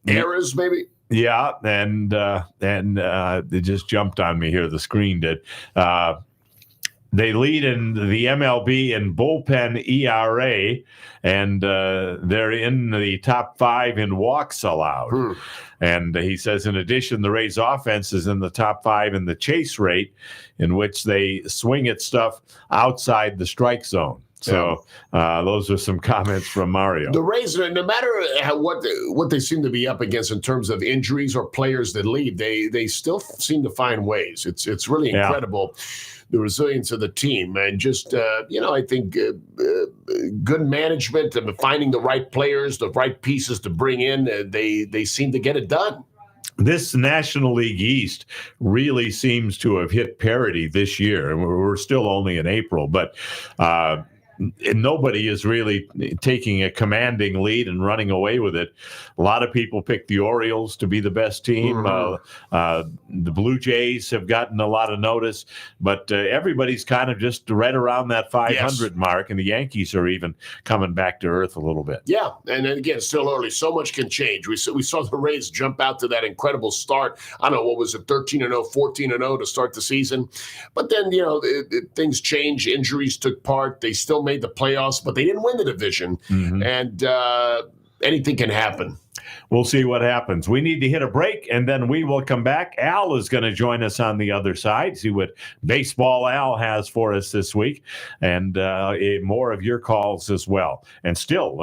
errors, maybe. Yeah, and it just jumped on me here. The screen did. They lead in the MLB in bullpen ERA, and they're in the top 5 in walks allowed. And he says, in addition, the Rays' offense is in the top 5 in the chase rate, in which they swing at stuff outside the strike zone. So those are some comments from Mario. The Rays, no matter what they seem to be up against in terms of injuries or players that leave, they still seem to find ways. It's really incredible, the resilience of the team, and just I think good management and finding the right players, the right pieces to bring in. They seem to get it done. This National League East really seems to have hit parity this year, and we're still only in April, but nobody is really taking a commanding lead and running away with it. A lot of people pick the Orioles to be the best team. The Blue Jays have gotten a lot of notice, but everybody's kind of just right around that 500 mark, and the Yankees are even coming back to earth a little bit. Yeah, and then again, still early. So much can change. We saw the Rays jump out to that incredible start. I don't know, what was it, 13-0, 14-0 to start the season. But then, things change. Injuries took part. They still made the playoffs, but they didn't win the division. And anything can happen. We'll see what happens. We need to hit a break, and then we will come back. Al is going to join us on the other side, see what baseball Al has for us this week, and more of your calls as well. And still,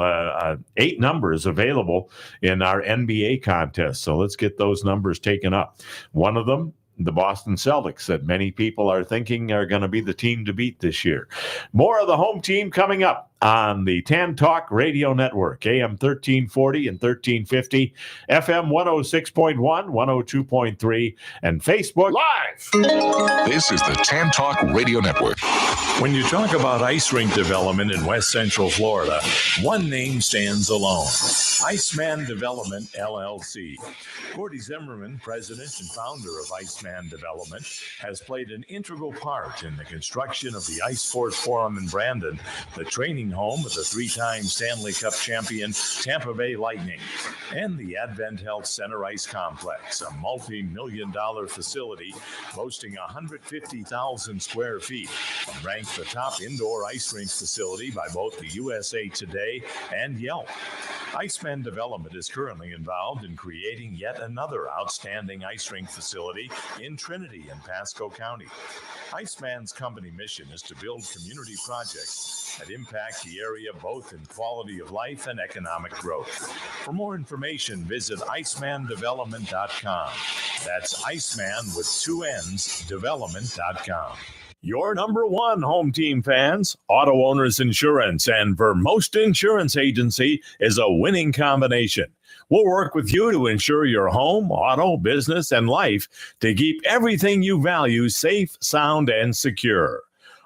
8 numbers available in our NBA contest. So let's get those numbers taken up. One of them, the Boston Celtics, that many people are thinking are going to be the team to beat this year. More of the home team coming up on the Tan Talk Radio Network, AM 1340 and 1350, FM 106.1, 102.3, and Facebook Live. This is the Tan Talk Radio Network. When you talk about ice rink development in West Central Florida, one name stands alone: Iceman Development, LLC. Gordy Zimmerman, president and founder of Iceman Development, has played an integral part in the construction of the Ice Sports Forum in Brandon, the training home of the 3-time Stanley Cup champion Tampa Bay Lightning, and the Advent Health Center Ice Complex, a multi-million-dollar facility boasting 150,000 square feet, and ranked the top indoor ice rink facility by both the USA Today and Yelp. Iceman Development is currently involved in creating yet another outstanding ice rink facility in Trinity and Pasco County. Iceman's company mission is to build community projects that impact the area both in quality of life and economic growth. For more information, visit icemandevelopment.com. That's Iceman with 2 N's, development.com. Your number one home team fans, Auto Owners Insurance and Vermost Insurance Agency is a winning combination. We'll work with you to ensure your home, auto, business, and life to keep everything you value safe, sound, and secure.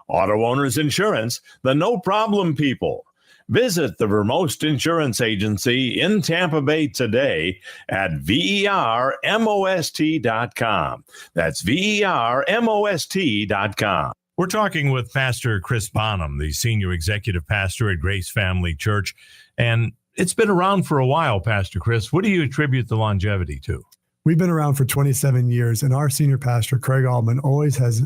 Auto Owners Insurance, the no-problem people. Visit the Vermost Insurance Agency in Tampa Bay today at vermost.com. That's vermost.com. We're talking with Pastor Chris Bonham, the senior executive pastor at Grace Family Church. And it's been around for a while, Pastor Chris. What do you attribute the longevity to? We've been around for 27 years, and our senior pastor, Craig Altman, always has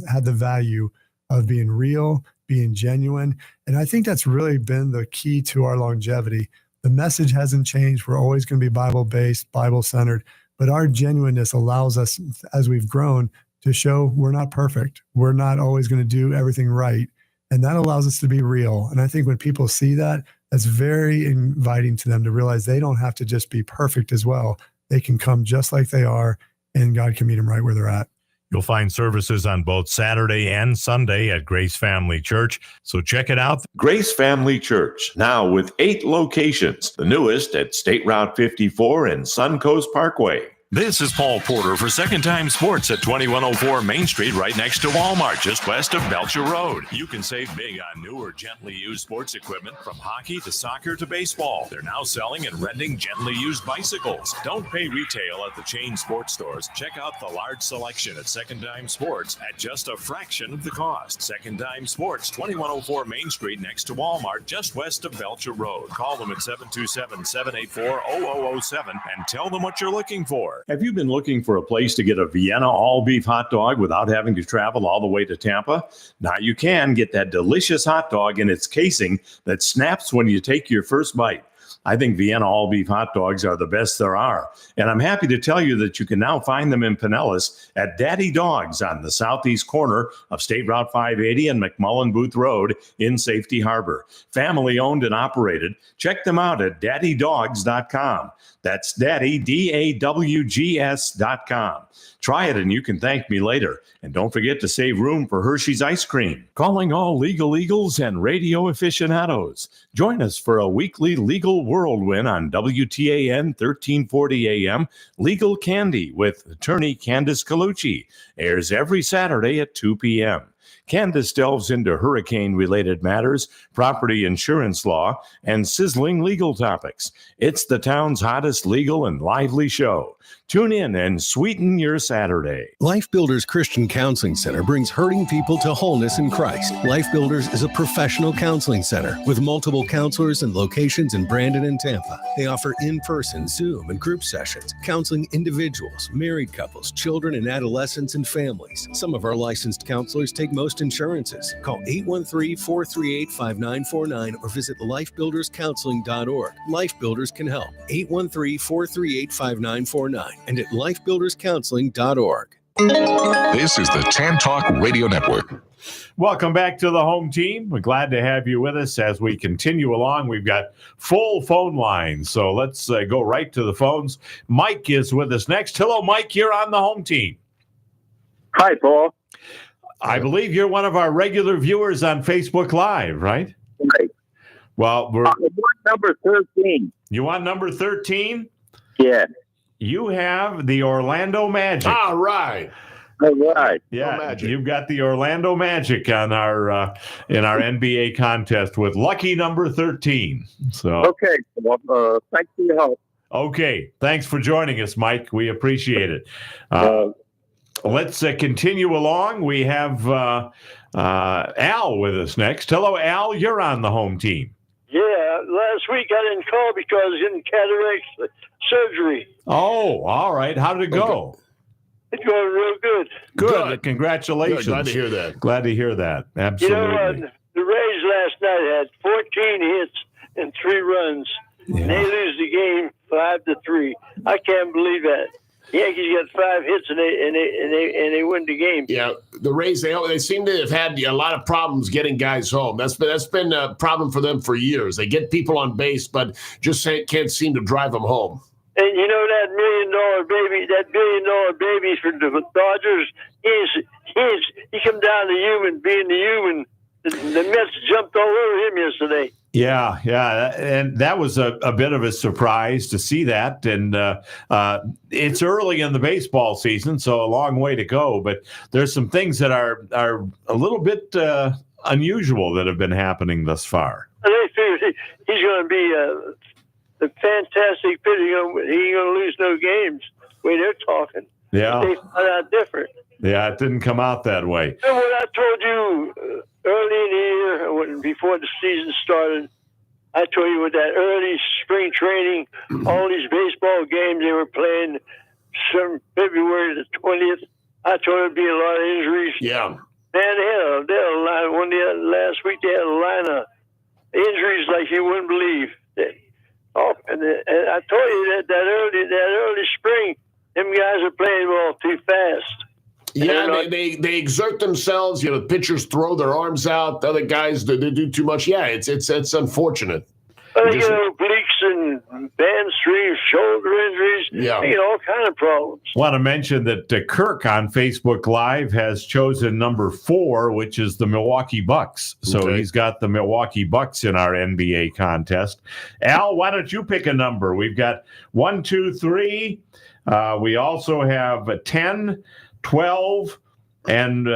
had the value of being real, being genuine. And I think that's really been the key to our longevity. The message hasn't changed. We're always going to be Bible-based, Bible-centered, but our genuineness allows us, as we've grown, to show we're not perfect. We're not always going to do everything right. And that allows us to be real. And I think when people see that, that's very inviting to them to realize they don't have to just be perfect as well. They can come just like they are, and God can meet them right where they're at. You'll find services on both Saturday and Sunday at Grace Family Church, so check it out. Grace Family Church, now with 8 locations, the newest at State Route 54 and Suncoast Parkway. This is Paul Porter for Second Time Sports at 2104 Main Street, right next to Walmart, just west of Belcher Road. You can save big on new or gently used sports equipment from hockey to soccer to baseball. They're now selling and renting gently used bicycles. Don't pay retail at the chain sports stores. Check out the large selection at Second Time Sports at just a fraction of the cost. Second Time Sports, 2104 Main Street, next to Walmart, just west of Belcher Road. Call them at 727-784-0007 and tell them what you're looking for. Have you been looking for a place to get a Vienna all-beef hot dog without having to travel all the way to Tampa? Now you can get that delicious hot dog in its casing that snaps when you take your first bite. I think Vienna all beef hot dogs are the best there are. And I'm happy to tell you that you can now find them in Pinellas at Daddy Dogs on the southeast corner of State Route 580 and McMullen Booth Road in Safety Harbor. Family owned and operated. Check them out at daddydogs.com. That's daddy, DAWGS.com. Try it and you can thank me later. And don't forget to save room for Hershey's ice cream. Calling all legal eagles and radio aficionados. Join us for a weekly legal whirlwind on WTAN 1340 AM. Legal Candy with attorney Candace Colucci airs every Saturday at 2 p.m. Candace delves into hurricane-related matters, property insurance law, and sizzling legal topics. It's the town's hottest legal and lively show. Tune in and sweeten your Saturday. Life Builders Christian Counseling Center brings hurting people to wholeness in Christ. Life Builders is a professional counseling center with multiple counselors and locations in Brandon and Tampa. They offer in-person, Zoom, and group sessions, counseling individuals, married couples, children and adolescents, and families. Some of our licensed counselors take most insurances. Call 813-438-5949 or visit lifebuilderscounseling.org. Life Builders can help. 813-438-5949 and at lifebuilderscounseling.org. This is the Tan Talk Radio Network. Welcome back to the home team. We're glad to have you with us as we continue along. We've got full phone lines, so let's go right to the phones. Mike is with us next. Hello, Mike. You're on the home team. Hi, Paul. I believe you're one of our regular viewers on Facebook Live, right? Right. Well, I want number 13. You want number 13? Yeah. You have the Orlando Magic. All right. All right. Yeah, you've got the Orlando Magic on our in our NBA contest with lucky number 13. So Okay. Well, thanks for your help. okay, thanks for joining us, Mike. We appreciate it. Let's continue along. We have Al with us next. Hello, Al. You're on the home team. Yeah, last week I didn't call because I was in cataract surgery. Oh, all right. How did it go? It's going real good. Good. Congratulations. Good. Glad to hear that. Glad to hear that. Absolutely. You know, the Rays last night had 14 hits and 3 runs. And they lose the game 5-3. I can't believe that. Yankees got 5 hits and they win the game. Yeah, the Rays they seem to have had a lot of problems getting guys home. That's been a problem for them for years. They get people on base, but just can't seem to drive them home. And you know that $1 billion baby for the Dodgers, he come down to being the human. The Mets jumped all over him yesterday. Yeah, and that was a bit of a surprise to see that. And it's early in the baseball season, so a long way to go. But there's some things that are a little bit unusual that have been happening thus far. They figure he's going to be a fantastic pitcher. He ain't going to lose no games. The way they're talking. Yeah. They found out different. Yeah, it didn't come out that way. And what I told you early in the year, before the season started, I told you with that early spring training, all these baseball games they were playing, February the 20th, I told there'd be a lot of injuries. Yeah. Man, they had a line. Last week they had a line of injuries like you wouldn't believe. And I told you that early spring, them guys are playing ball too fast. Yeah, they exert themselves. You know, pitchers throw their arms out. The other guys they do too much. Yeah, it's unfortunate. They get obliques and hamstrings, shoulder injuries. Yeah, they get all kind of problems. Want to mention that Kirk on Facebook Live has chosen number 4, which is the Milwaukee Bucks. So he's got the Milwaukee Bucks in our NBA contest. Al, why don't you pick a number? We've got 1, 2, 3. We also have 10. 12 and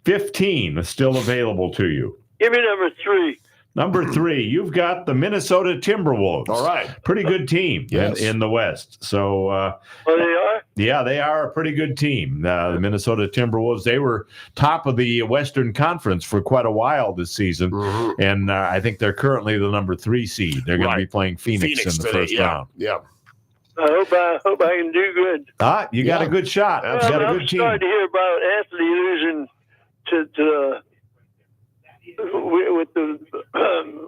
15 is still available to you. Give me number 3. Number 3, you've got the Minnesota Timberwolves. All right. Pretty good team in the West. So, they are? Yeah, they are a pretty good team. The Minnesota Timberwolves, they were top of the Western Conference for quite a while this season. Mm-hmm. And I think they're currently the number 3 seed. They're going to be playing Phoenix in the today, first round. Yeah. I hope I can do good. You got a good shot. You got a good team. I'm starting to hear about Anthony losing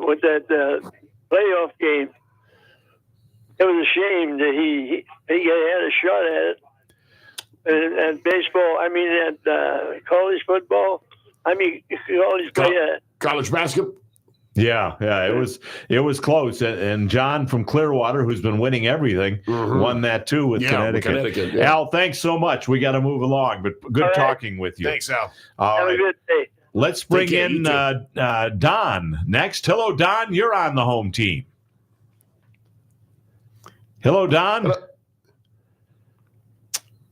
with that playoff game. it was a shame that he had a shot at it. And baseball, I mean, at college football, I mean, college basketball. Yeah, it was close, and John from Clearwater, who's been winning everything, won that too with Connecticut. Yeah. Al, thanks so much. We got to move along, but good talking with you. Thanks, Al. All right. a good day. Let's bring in Don next. Hello, Don. You're on the home team. Hello, Don. Hello.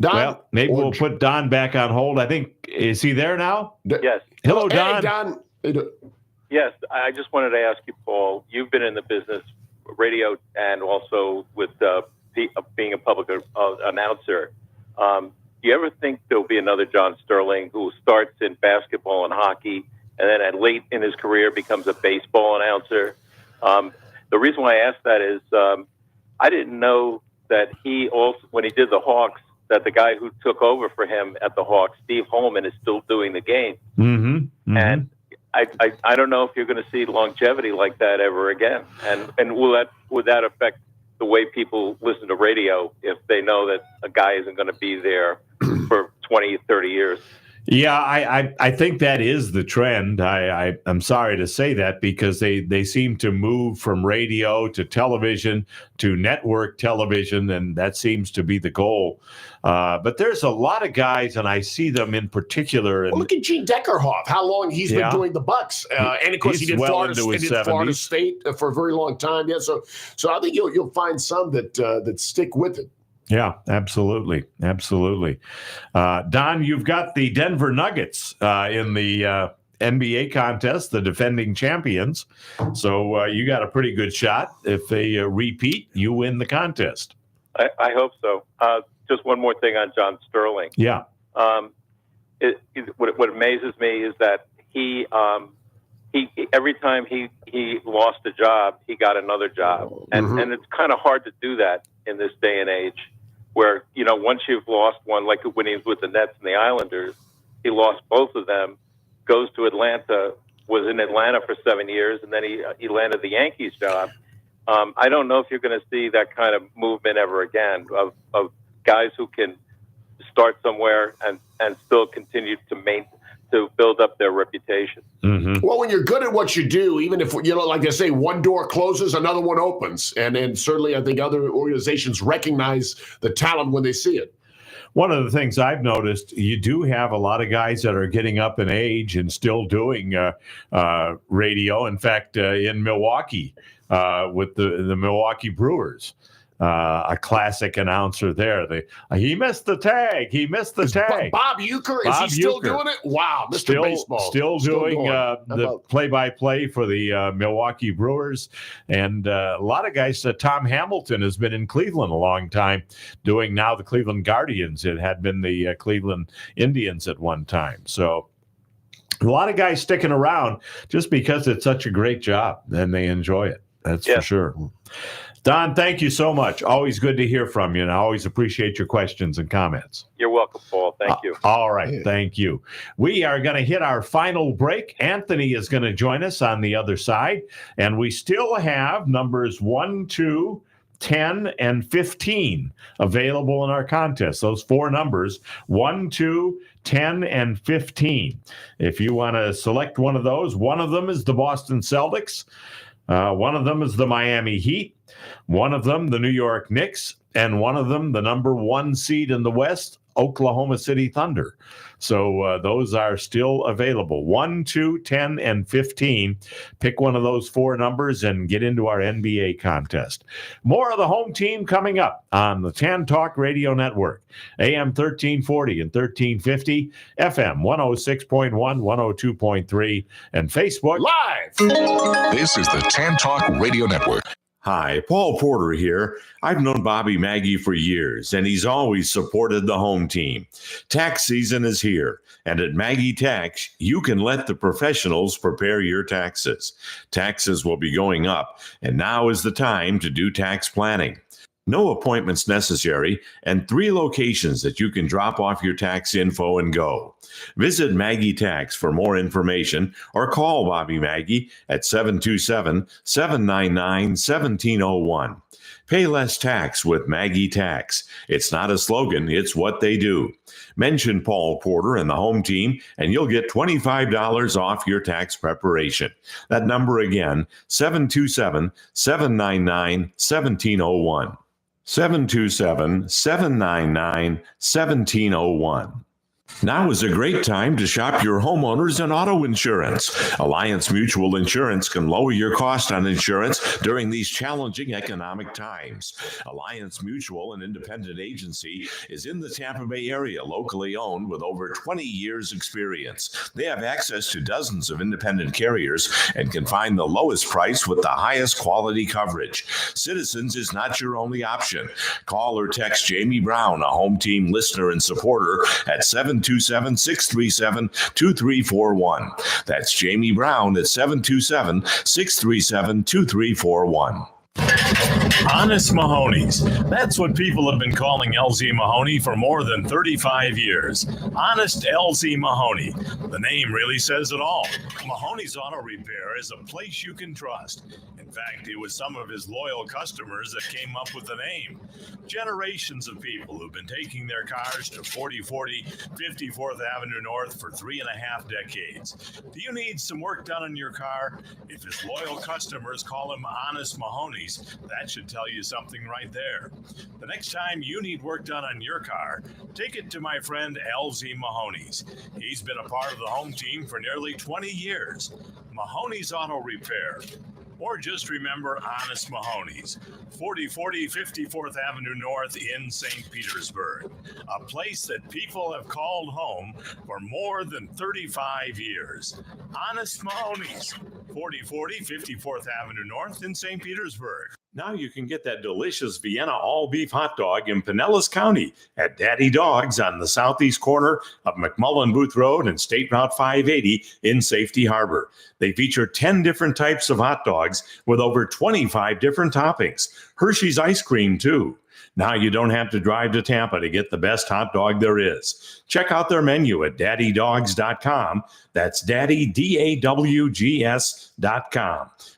Don. Well, maybe we'll put Don back on hold. I think, is he there now? Yes. Hello, Don. Hey, Don. Yes, I just wanted to ask you, Paul, you've been in the business, radio, and also with being a public announcer. Do you ever think there'll be another John Sterling who starts in basketball and hockey and then at late in his career becomes a baseball announcer? The reason why I asked that is I didn't know that he also, when he did the Hawks, that the guy who took over for him at the Hawks, Steve Holman, is still doing the game. And I don't know if you're going to see longevity like that ever again. And would that affect the way people listen to radio if they know that a guy isn't going to be there for 20, 30 years? Yeah, I think that is the trend. I'm sorry to say that because they seem to move from radio to television to network television, and that seems to be the goal. But there's a lot of guys, and I see them in particular. And, look at Gene Deckerhoff, how long he's been doing the Bucks, and of course he did Florida State for a very long time. Yeah, so I think you'll find some that stick with it. Yeah, absolutely. Don, you've got the Denver Nuggets in the NBA contest, the defending champions. So you got a pretty good shot. If they repeat, you win the contest. I hope so. Just one more thing on John Sterling. Yeah. What amazes me is that he every time he lost a job, he got another job. And it's kind of hard to do that in this day and age where, once you've lost one, like when he was with the Nets and the Islanders, he lost both of them, goes to Atlanta, was in Atlanta for 7 years, and then he landed the Yankees job. I don't know if you're going to see that kind of movement ever again of guys who can start somewhere and still continue to build up their reputation. Well, when you're good at what you do, even if, like I say, one door closes, another one opens. And certainly I think other organizations recognize the talent when they see it. One of the things I've noticed, you do have a lot of guys that are getting up in age and still doing radio. In fact, in Milwaukee with the Milwaukee Brewers, a classic announcer there. He missed the tag. Bob Uecker, is he still doing it? Wow, Mr. Baseball. Still doing the play-by-play for the Milwaukee Brewers. And a lot of guys, Tom Hamilton has been in Cleveland a long time, doing now the Cleveland Guardians. It had been the Cleveland Indians at one time. So a lot of guys sticking around just because it's such a great job and they enjoy it. That's for sure. Don, thank you so much. Always good to hear from you, and I always appreciate your questions and comments. You're welcome, Paul. Thank you. All right. Thank you. We are going to hit our final break. Anthony is going to join us on the other side, and we still have numbers 1, 2, 10, and 15 available in our contest. Those four numbers, 1, 2, 10, and 15. If you want to select one of those, one of them is the Boston Celtics. One of them is the Miami Heat. One of them, the New York Knicks. And one of them, the number 1 seed in the West, Oklahoma City Thunder. So those are still available. 1, 2, 10, and 15. Pick one of those four numbers and get into our NBA contest. More of the home team coming up on the Tan Talk Radio Network. AM 1340 and 1350, FM 106.1, 102.3, and Facebook Live. This is the Tan Talk Radio Network. Hi, Paul Porter here. I've known Bobby Maggie for years, and he's always supported the home team. Tax season is here, and at Maggie Tax, you can let the professionals prepare your taxes. Taxes will be going up, and now is the time to do tax planning. No appointments necessary, and 3 locations that you can drop off your tax info and go. Visit Maggie Tax for more information or call Bobby Maggie at 727-799-1701. Pay less tax with Maggie Tax. It's not a slogan, it's what they do. Mention Paul Porter and the home team, and you'll get $25 off your tax preparation. That number again, 727-799-1701. 727-799-1701. Now is a great time to shop your homeowners and auto insurance. Alliance Mutual Insurance can lower your cost on insurance during these challenging economic times. Alliance Mutual, an independent agency, is in the Tampa Bay area, locally owned with over 20 years experience. They have access to dozens of independent carriers and can find the lowest price with the highest quality coverage. Citizens is not your only option. Call or text Jamie Brown, a home team listener and supporter, at 727-637-2341. That's Jamie Brown at 727-637-2341. Honest Mahoney's. That's what people have been calling LZ Mahoney for more than 35 years. Honest LZ Mahoney. The name really says it all. Mahoney's Auto Repair is a place you can trust. In fact, it was some of his loyal customers that came up with the name. Generations of people who've been taking their cars to 4040 54th Avenue North for 3.5 decades. Do you need some work done on your car? If his loyal customers call him Honest Mahoney's, that should tell you something right there. The next time you need work done on your car, take it to my friend LZ Mahoney's. He's been a part of the home team for nearly 20 years. Mahoney's Auto Repair. Or just remember Honest Mahoney's, 4040 54th Avenue North in St. Petersburg, a place that people have called home for more than 35 years. Honest Mahoney's, 4040 54th Avenue North in St. Petersburg. Now you can get that delicious Vienna all-beef hot dog in Pinellas County at Daddy Dogs on the southeast corner of McMullen Booth Road and State Route 580 in Safety Harbor. They feature 10 different types of hot dogs with over 25 different toppings. Hershey's ice cream, too. Now you don't have to drive to Tampa to get the best hot dog there is. Check out their menu at daddydogs.com. That's daddy, DAWGS.com.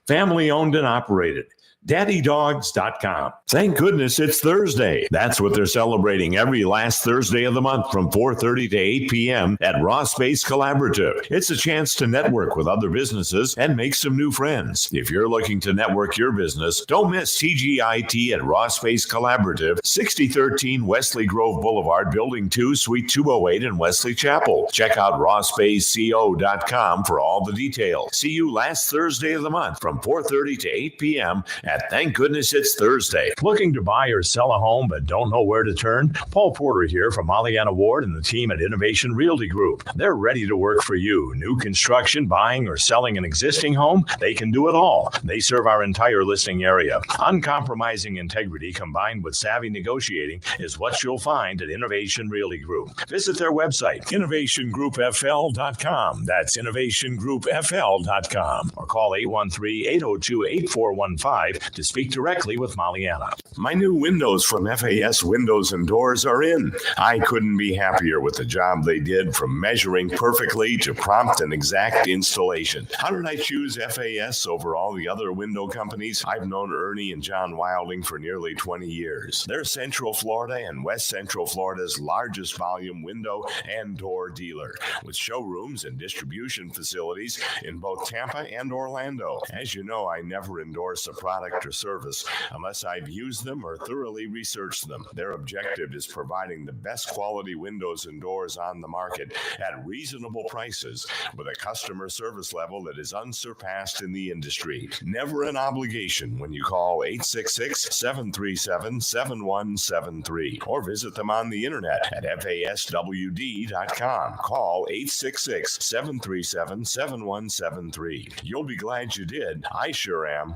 Family owned and operated. daddydogs.com. Thank goodness it's Thursday. That's what they're celebrating every last Thursday of the month from 4:30 to 8 p.m. at Raw Space Collaborative. It's a chance to network with other businesses and make some new friends. If you're looking to network your business, don't miss TGIT at Raw Space Collaborative, 6013 Wesley Grove Boulevard, Building 2, Suite 208 in Wesley Chapel. Check out rawspaceco.com for all the details. See you last Thursday of the month from 4:30 to 8 p.m. at Thank Goodness It's Thursday. Looking to buy or sell a home but don't know where to turn? Paul Porter here from Pollyanna Ward and the team at Innovation Realty Group. They're ready to work for you. New construction, buying, or selling an existing home? They can do it all. They serve our entire listing area. Uncompromising integrity combined with savvy negotiating is what you'll find at Innovation Realty Group. Visit their website, innovationgroupfl.com. That's innovationgroupfl.com. Or call 813-802-8415 to speak directly with Pollyanna. My new windows from FAS Windows and Doors are in. I couldn't be happier with the job they did, from measuring perfectly to prompt and exact installation. How did I choose FAS over all the other window companies? I've known Ernie and John Wilding for nearly 20 years. They're Central Florida and West Central Florida's largest volume window and door dealer, with showrooms and distribution facilities in both Tampa and Orlando. As you know, I never endorse a product or service unless I've used them or thoroughly researched them. Their objective is providing the best quality windows and doors on the market at reasonable prices with a customer service level that is unsurpassed in the industry. Never an obligation when you call 866-737-7173 or visit them on the internet at faswd.com. Call 866-737-7173. You'll be glad you did. I sure am.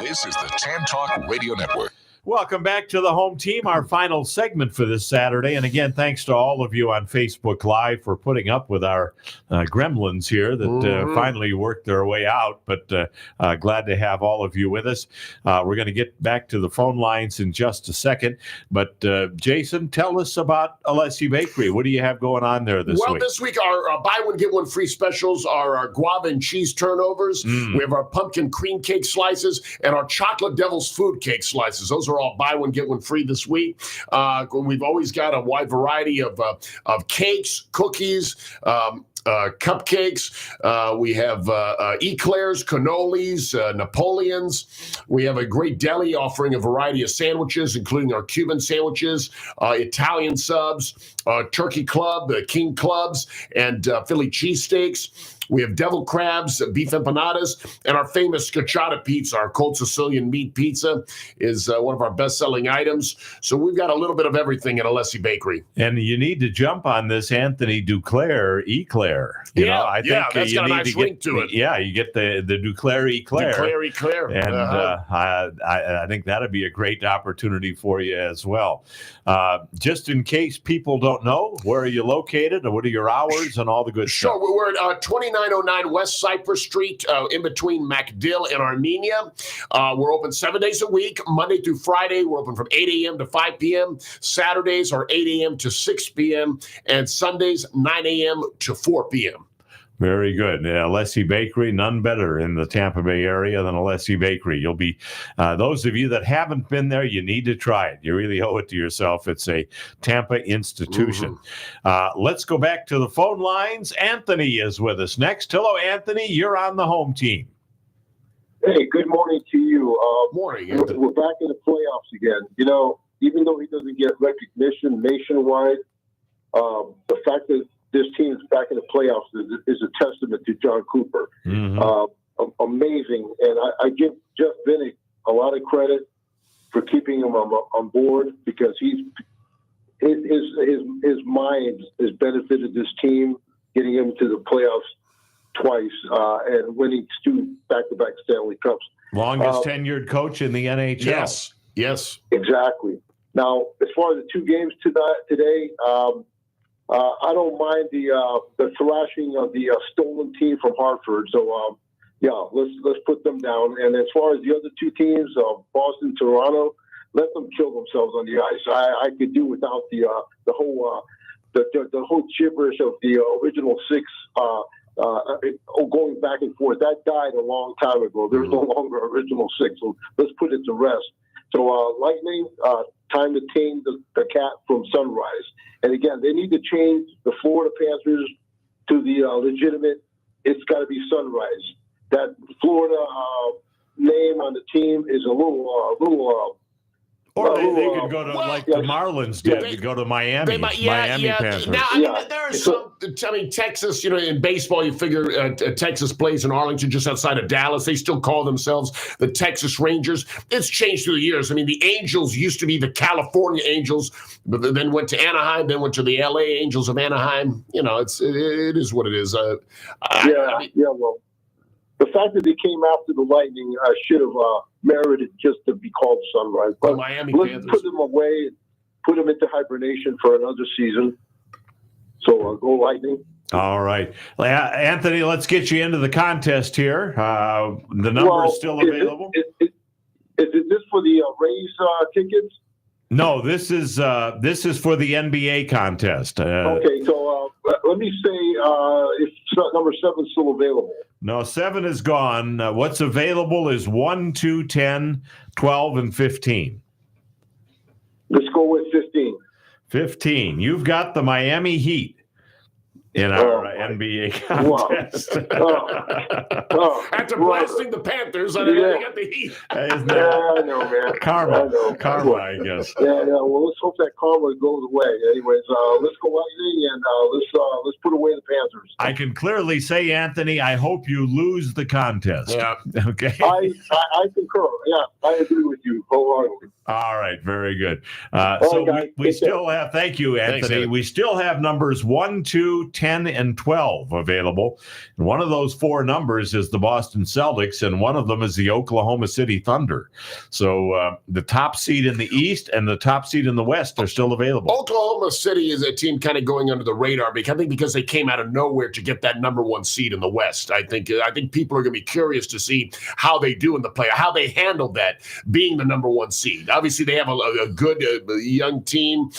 This is the Tan Talk Radio Network. Welcome back to the home team, our final segment for this Saturday. And again, thanks to all of you on Facebook Live for putting up with our gremlins here that finally worked their way out. But glad to have all of you with us. We're going to get back to the phone lines in just a second. But Jason, tell us about Alessi Bakery. What do you have going on there this week? Well, this week our buy one, get one free specials are our guava and cheese turnovers. We have our pumpkin cream cake slices and our chocolate devil's food cake slices. Those are all buy one, get one free this week. We've always got a wide variety of cakes, cookies, cupcakes. We have eclairs, cannolis, Napoleons. We have a great deli offering a variety of sandwiches, including our Cuban sandwiches, Italian subs, turkey club, king clubs, and Philly cheesesteaks. We have devil crabs, beef empanadas, and our famous scacciata pizza, our cold Sicilian meat pizza, is one of our best-selling items. So we've got a little bit of everything at Alessi Bakery. And you need to jump on this Anthony Duclair eclair. I think that's got a nice ring to it. Yeah, you get the Duclair eclair. Duclair eclair. And I think that'd be a great opportunity for you as well. Just in case people don't know, where are you located, and what are your hours, and all the good stuff? Sure, we're at 2909 West Cypress Street, in between MacDill and Armenia. We're open 7 days a week, Monday through Friday. We're open from 8 a.m. to 5 p.m. Saturdays are 8 a.m. to 6 p.m. and Sundays 9 a.m. to 4 p.m. Very good. Alessi Bakery, none better in the Tampa Bay area than Alessi Bakery. You'll be, those of you that haven't been there, you need to try it. You really owe it to yourself. It's a Tampa institution. Let's go back to the phone lines. Anthony is with us next. Hello, Anthony. You're on the home team. Hey, good morning to you. Morning. We're back in the playoffs again. You know, even though he doesn't get recognition nationwide, the fact that this team is back in the playoffs is a testament to John Cooper. Amazing. And I give Jeff Vinnick a lot of credit for keeping him on board, because his mind has benefited this team, getting him to the playoffs twice and winning 2 back-to-back Stanley Cups. Longest tenured coach in the NHL. Yes. Exactly. Now, as far as the 2 games today, I don't mind the thrashing of the stolen team from Hartford. So, let's put them down. And as far as the other 2 teams, Boston, Toronto, let them kill themselves on the ice. I could do without the whole gibberish of the original 6 going back and forth. That died a long time ago. There's no longer original 6. So let's put it to rest. So Lightning, time to tame the cat from Sunrise. And again, they need to change the Florida Panthers to the legitimate. It's got to be Sunrise. That Florida name on the team is a little. Or they could go to the Marlins did. They go to Miami. Miami Panthers. Now, there are some. Texas. In baseball, you figure Texas plays in Arlington, just outside of Dallas. They still call themselves the Texas Rangers. It's changed through the years. The Angels used to be the California Angels, but then went to Anaheim, then went to the LA Angels of Anaheim. It is what it is. Well, the fact that they came after the Lightning should have merited just to be called Sunrise. But Miami let's Panthers. put them away, put them into hibernation for another season. So go Lightning. All right. Anthony, let's get you into the contest here. The number is still available. Is this for the Rays tickets? No, this is for the NBA contest. Okay, so let me say if number 7 is still available. No, 7 is gone. What's available is 1, 2, 10, 12, and 15. Let's go with 15. 15. You've got the Miami Heat in our NBA contest. After blasting the Panthers, they got the Heat. I know, man. Karma, I guess. Yeah. Well, let's hope that karma goes away. Anyways, let's go Lightning and let's put away the Panthers. I can clearly say, Anthony, I hope you lose the contest. Yeah. Okay. I concur. Yeah, I agree with you wholeheartedly. All right, very good. All So right, we still have, thank you, Anthony. Thanks, Anthony. We still have numbers 1, 2, 10, 10, and 12 available. And one of those four numbers is the Boston Celtics, and one of them is the Oklahoma City Thunder. So the top seed in the East and the top seed in the West are still available. Oklahoma City is a team kind of going under the radar because they came out of nowhere to get that number one seed in the West. I think people are going to be curious to see how they do in the play, how they handled that being the number one seed. Obviously, they have a good young team.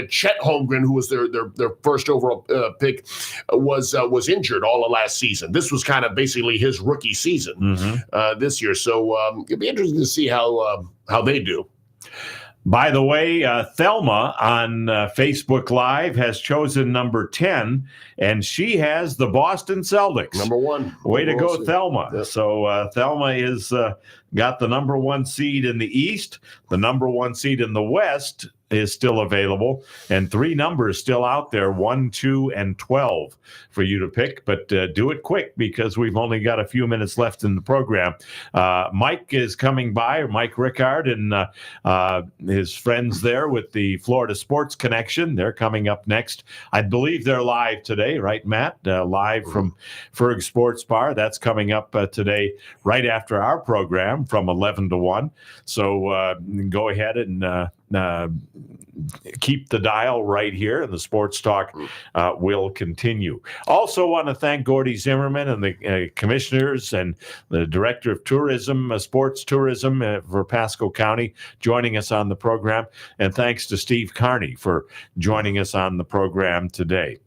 Chet Holmgren, who was their first overall pick, was injured all of last season. This was kind of basically his rookie season this year. So it'll be interesting to see how they do. By the way, Thelma on Facebook Live has chosen number 10, and she has the Boston Celtics. Number one. Way to go, Thelma. Yep. So Thelma is got the number one seed in the East. The number one seed in the West is still available, and three numbers still out there, 1, 2, and 12 for you to pick, but do it quick because we've only got a few minutes left in the program. Mike is coming by, Mike Rickard, and his friends there with the Florida Sports Connection. They're coming up next. I believe they're live today, right, Matt? Live from Ferg Sports Bar. That's coming up today right after our program from 11 to 1. So go ahead and keep the dial right here, and the Sports Talk will continue. Also want to thank Gordy Zimmerman and the commissioners and the Director of Tourism, Sports Tourism for Pasco County, joining us on the program. And thanks to Steve Carney for joining us on the program today.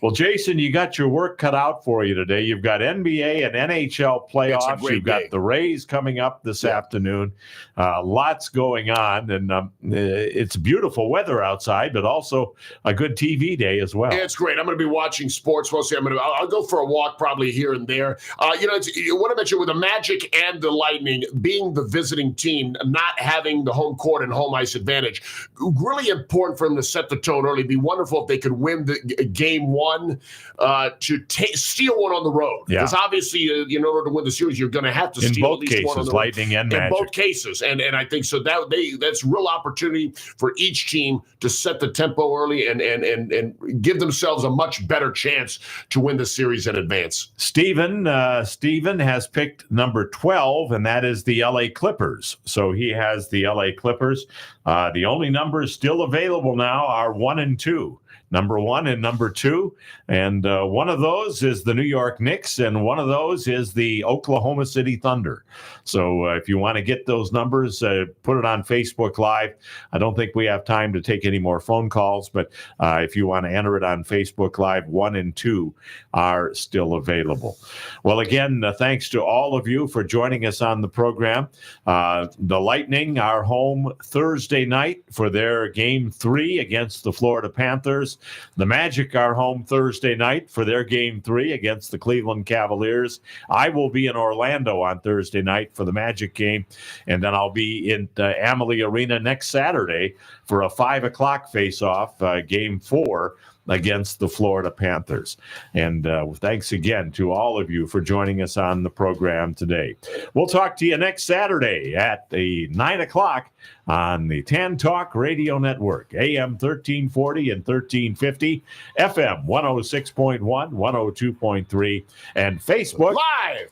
Well, Jason, you got your work cut out for you today. You've got NBA and NHL playoffs. You've got the Rays coming up this afternoon. Lots going on, and it's beautiful weather outside, but also a good TV day as well. Yeah, it's great. I'm going to be watching sports mostly. I'll go for a walk probably here and there. What I mentioned with the Magic and the Lightning being the visiting team, not having the home court and home ice advantage, really important for them to set the tone early. It'd be wonderful if they could win the game one to steal one on the road. Because obviously, in order to win the series, you're going to have to steal at least one on the road. Lightning and Magic. In both cases, and I think so that's real opportunity for each team to set the tempo early and give themselves a much better chance to win the series in advance. Steven has picked number 12, and that is the LA Clippers. So he has the LA Clippers. The only numbers still available now are 1 and 2. Number 1 and number 2. And one of those is the New York Knicks, and one of those is the Oklahoma City Thunder. So if you want to get those numbers, put it on Facebook Live. I don't think we have time to take any more phone calls, but if you want to enter it on Facebook Live, 1 and 2 are still available. Well, again, thanks to all of you for joining us on the program. The Lightning are home Thursday night for their Game 3 against the Florida Panthers. The Magic are home Thursday night for their Game 3 against the Cleveland Cavaliers. I will be in Orlando on Thursday night for the Magic game, and then I'll be in Amalie Arena next Saturday for a 5 o'clock face-off, Game 4 against the Florida Panthers. And thanks again to all of you for joining us on the program today. We'll talk to you next Saturday at 9 o'clock on the TAN Talk Radio Network, AM 1340 and 1350, FM 106.1, 102.3, and Facebook Live.